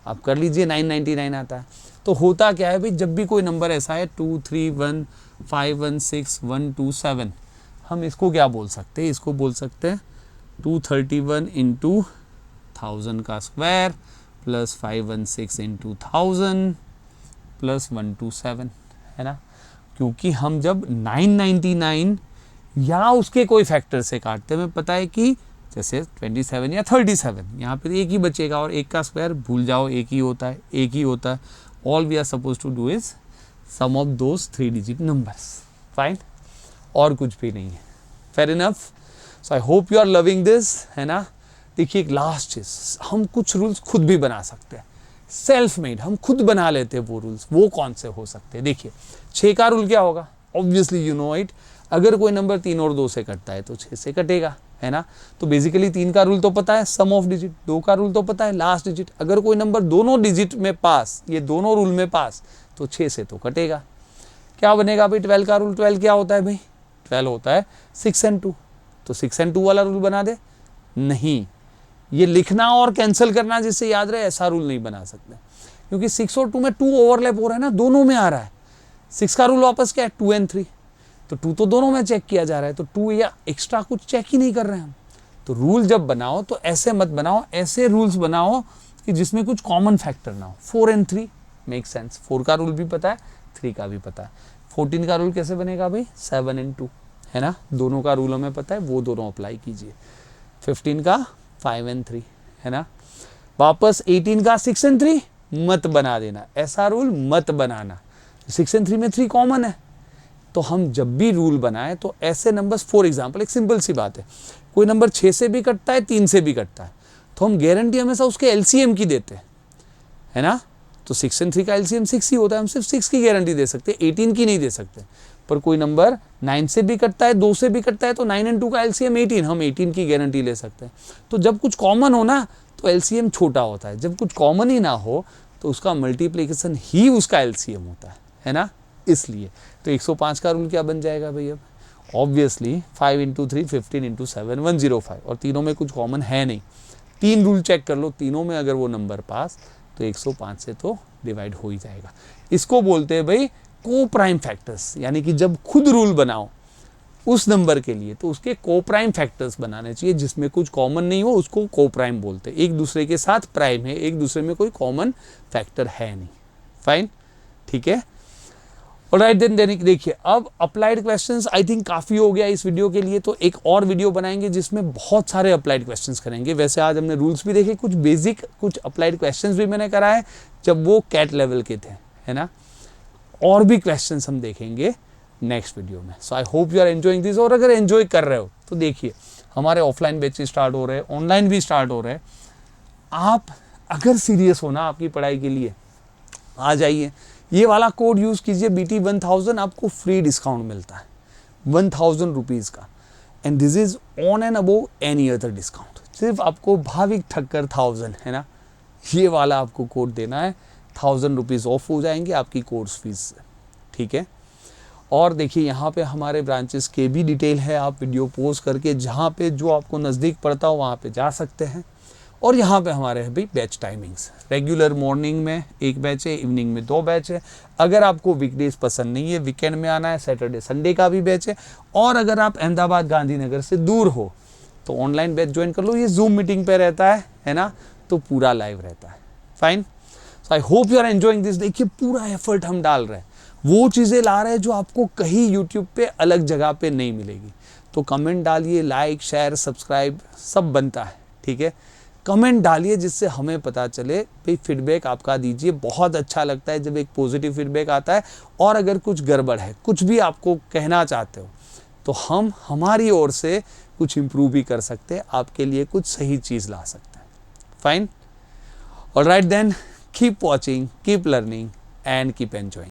आप कर लीजिए, 999 आता है। तो होता क्या है भाई, जब भी कोई नंबर ऐसा है 2 3 1 5 1 6 1 2 7, हम इसको क्या बोल सकते हैं, इसको बोल सकते हैं 231 इंटू 1000 का स्क्वायर प्लस 516 इंटू 1000 प्लस 127, है ना। क्योंकि हम जब 999 या उसके कोई फैक्टर से काटते हैं, हमें पता है कि जैसे 27 या 37, यहाँ पे एक ही बचेगा और एक का स्क्वायर भूल जाओ, एक ही होता है, एक ही होता है। All we are suppose to do is sum of those 3 digit numbers, fine, और कुछ भी नहीं है। Fair enough. So I hope you are loving this, है ना। देखिए एक लास्ट चीज, हम कुछ रूल्स खुद भी बना सकते हैं, सेल्फ मेड, हम खुद बना लेते हैं वो रूल्स। वो कौन से हो सकते हैं, देखिए 6 का रूल क्या होगा, ऑब्वियसली यू नो इट। अगर कोई नंबर 3 और 2 से कटता है तो 6 से कटेगा, है ना। तो बेसिकली 3 का रूल तो पता है, सम ऑफ डिजिट। 2 का रूल तो पता है, लास्ट डिजिट। अगर कोई नंबर दोनों डिजिट में पास, ये दोनों रूल में पास, तो 6 से तो कटेगा। क्या बनेगा भाई 12 का रूल। 12 क्या होता है भाई, 12 होता है 6 and 2, तो 6 and 2 वाला रूल बना दे। नहीं, ये लिखना और कैंसिल करना जिससे याद रहे, ऐसा रूल नहीं बना सकते, क्योंकि 6 और 2 में 2 ओवरलैप हो रहा है ना, दोनों में आ रहा है। 6 का रूल वापस क्या है, 2 and 3, तो 2 तो दोनों में चेक किया जा रहा है, तो 2 या एक्स्ट्रा कुछ चेक ही नहीं कर रहे हैं हम। तो रूल जब बनाओ तो ऐसे मत बनाओ, ऐसे रूल्स बनाओ कि जिसमें कुछ कॉमन फैक्टर ना हो। 4 and 3 मेक सेंस, 4 का रूल भी पता है, 3 का भी पता है। 14 का रूल कैसे बनेगा भाई, 7 and 2, है ना, दोनों का रूल हमें पता है, वो दोनों अप्लाई कीजिए। 15 का 5 and 3, है ना। वापस 18 का 6 and 3 मत बना देना, ऐसा रूल मत बनाना। 6 and 3 में 3 कॉमन है, तो हम जब भी रूल बनाए तो ऐसे नंबर्स, फॉर एग्जांपल एक सिंपल सी बात है, कोई नंबर 6 से भी कटता है, 3 से भी कटता है, तो हम गारंटी हमेशा उसके एलसीएम की देते हैं, है ना। तो 6 and 3 का एलसीएम 6 ही होता है, हम सिर्फ 6 की गारंटी दे सकते हैं, 18 की नहीं दे सकते। पर कोई नंबर 9 से भी कटता है, 2 से भी कटता है, तो 9 and 2 का एलसीएम 18, हम 18 की गारंटी ले सकते हैं। तो जब कुछ कॉमन हो ना तो एलसीएम छोटा होता है, जब कुछ कॉमन ही ना हो तो उसका मल्टीप्लिकेशन ही उसका एलसीएम होता है ना। इसलिए तो 105 का रूल क्या बन जाएगा भाई, अब ऑब्वियसली 5 into 3 15 into 7 105, और तीनों में कुछ कॉमन है नहीं। 3 रूल चेक कर लो, तीनों में अगर वो नंबर पास, तो 105 से तो डिवाइड हो ही जाएगा। इसको बोलते हैं भाई को प्राइम फैक्टर्स, यानी कि जब खुद रूल बनाओ उस नंबर के लिए तो उसके को प्राइम फैक्टर्स बनाने चाहिए, जिसमें कुछ कॉमन नहीं हो उसको को प्राइम बोलते हैं। एक दूसरे के साथ प्राइम है, एक दूसरे में कोई कॉमन फैक्टर है नहीं, फाइन, ठीक है। ऑलराइट देन, देखिए अब अप्लाइड क्वेश्चंस आई थिंक काफ़ी हो गया इस वीडियो के लिए, तो एक और वीडियो बनाएंगे जिसमें बहुत सारे अप्लाइड क्वेश्चंस करेंगे। वैसे आज हमने रूल्स भी देखे, कुछ बेसिक, कुछ अप्लाइड क्वेश्चंस भी मैंने कराए जब वो कैट लेवल के थे, है ना। और भी क्वेश्चंस हम देखेंगे नेक्स्ट वीडियो में। So I hope you are enjoying this. और अगर एंजॉय कर रहे हो तो देखिए हमारे ऑफलाइन बैचेस स्टार्ट हो रहे हैं, ऑनलाइन भी स्टार्ट हो रहे हैं। आप अगर सीरियस हो ना आपकी पढ़ाई के लिए, आ जाइए, ये वाला कोड यूज़ कीजिए BT1000, आपको फ्री डिस्काउंट मिलता है 1000 रुपीज़ का, and this is on and above any other discount. सिर्फ आपको भाविक ठक्कर 1000, है ना, ये वाला आपको कोड देना है, 1000 रुपीज़ ऑफ हो जाएंगे आपकी कोर्स फीस से, ठीक है। और देखिए यहाँ पे हमारे ब्रांचेस के भी डिटेल है, आप वीडियो पोस्ट करके जहाँ पे जो आपको नज़दीक पड़ता हो वहाँ पे जा सकते हैं। और यहाँ पे हमारे हैं भाई बैच टाइमिंग्स, रेगुलर मॉर्निंग में 1 बैच है, इवनिंग में 2 बैच है। अगर आपको वीकडेज पसंद नहीं है, वीकेंड में आना है, सैटरडे संडे का भी बैच है। और अगर आप अहमदाबाद गांधीनगर से दूर हो तो ऑनलाइन बैच ज्वाइन कर लो, ये जूम मीटिंग पे रहता है ना, तो पूरा लाइव रहता है। Fine, so I hope you are enjoying this. देखिए पूरा एफर्ट हम डाल रहे हैं, वो चीज़ें ला रहे हैं जो आपको कहीं यूट्यूब पे अलग जगह पे नहीं मिलेगी। तो कमेंट डालिए, लाइक शेयर सब्सक्राइब सब बनता है, ठीक है। कमेंट डालिए जिससे हमें पता चले, भाई फीडबैक आपका दीजिए, बहुत अच्छा लगता है जब एक पॉजिटिव फीडबैक आता है। और अगर कुछ गड़बड़ है, कुछ भी आपको कहना चाहते हो, तो हम हमारी ओर से कुछ इम्प्रूव भी कर सकते हैं, आपके लिए कुछ सही चीज़ ला सकते हैं। Fine, alright then, keep watching, keep learning and keep enjoying.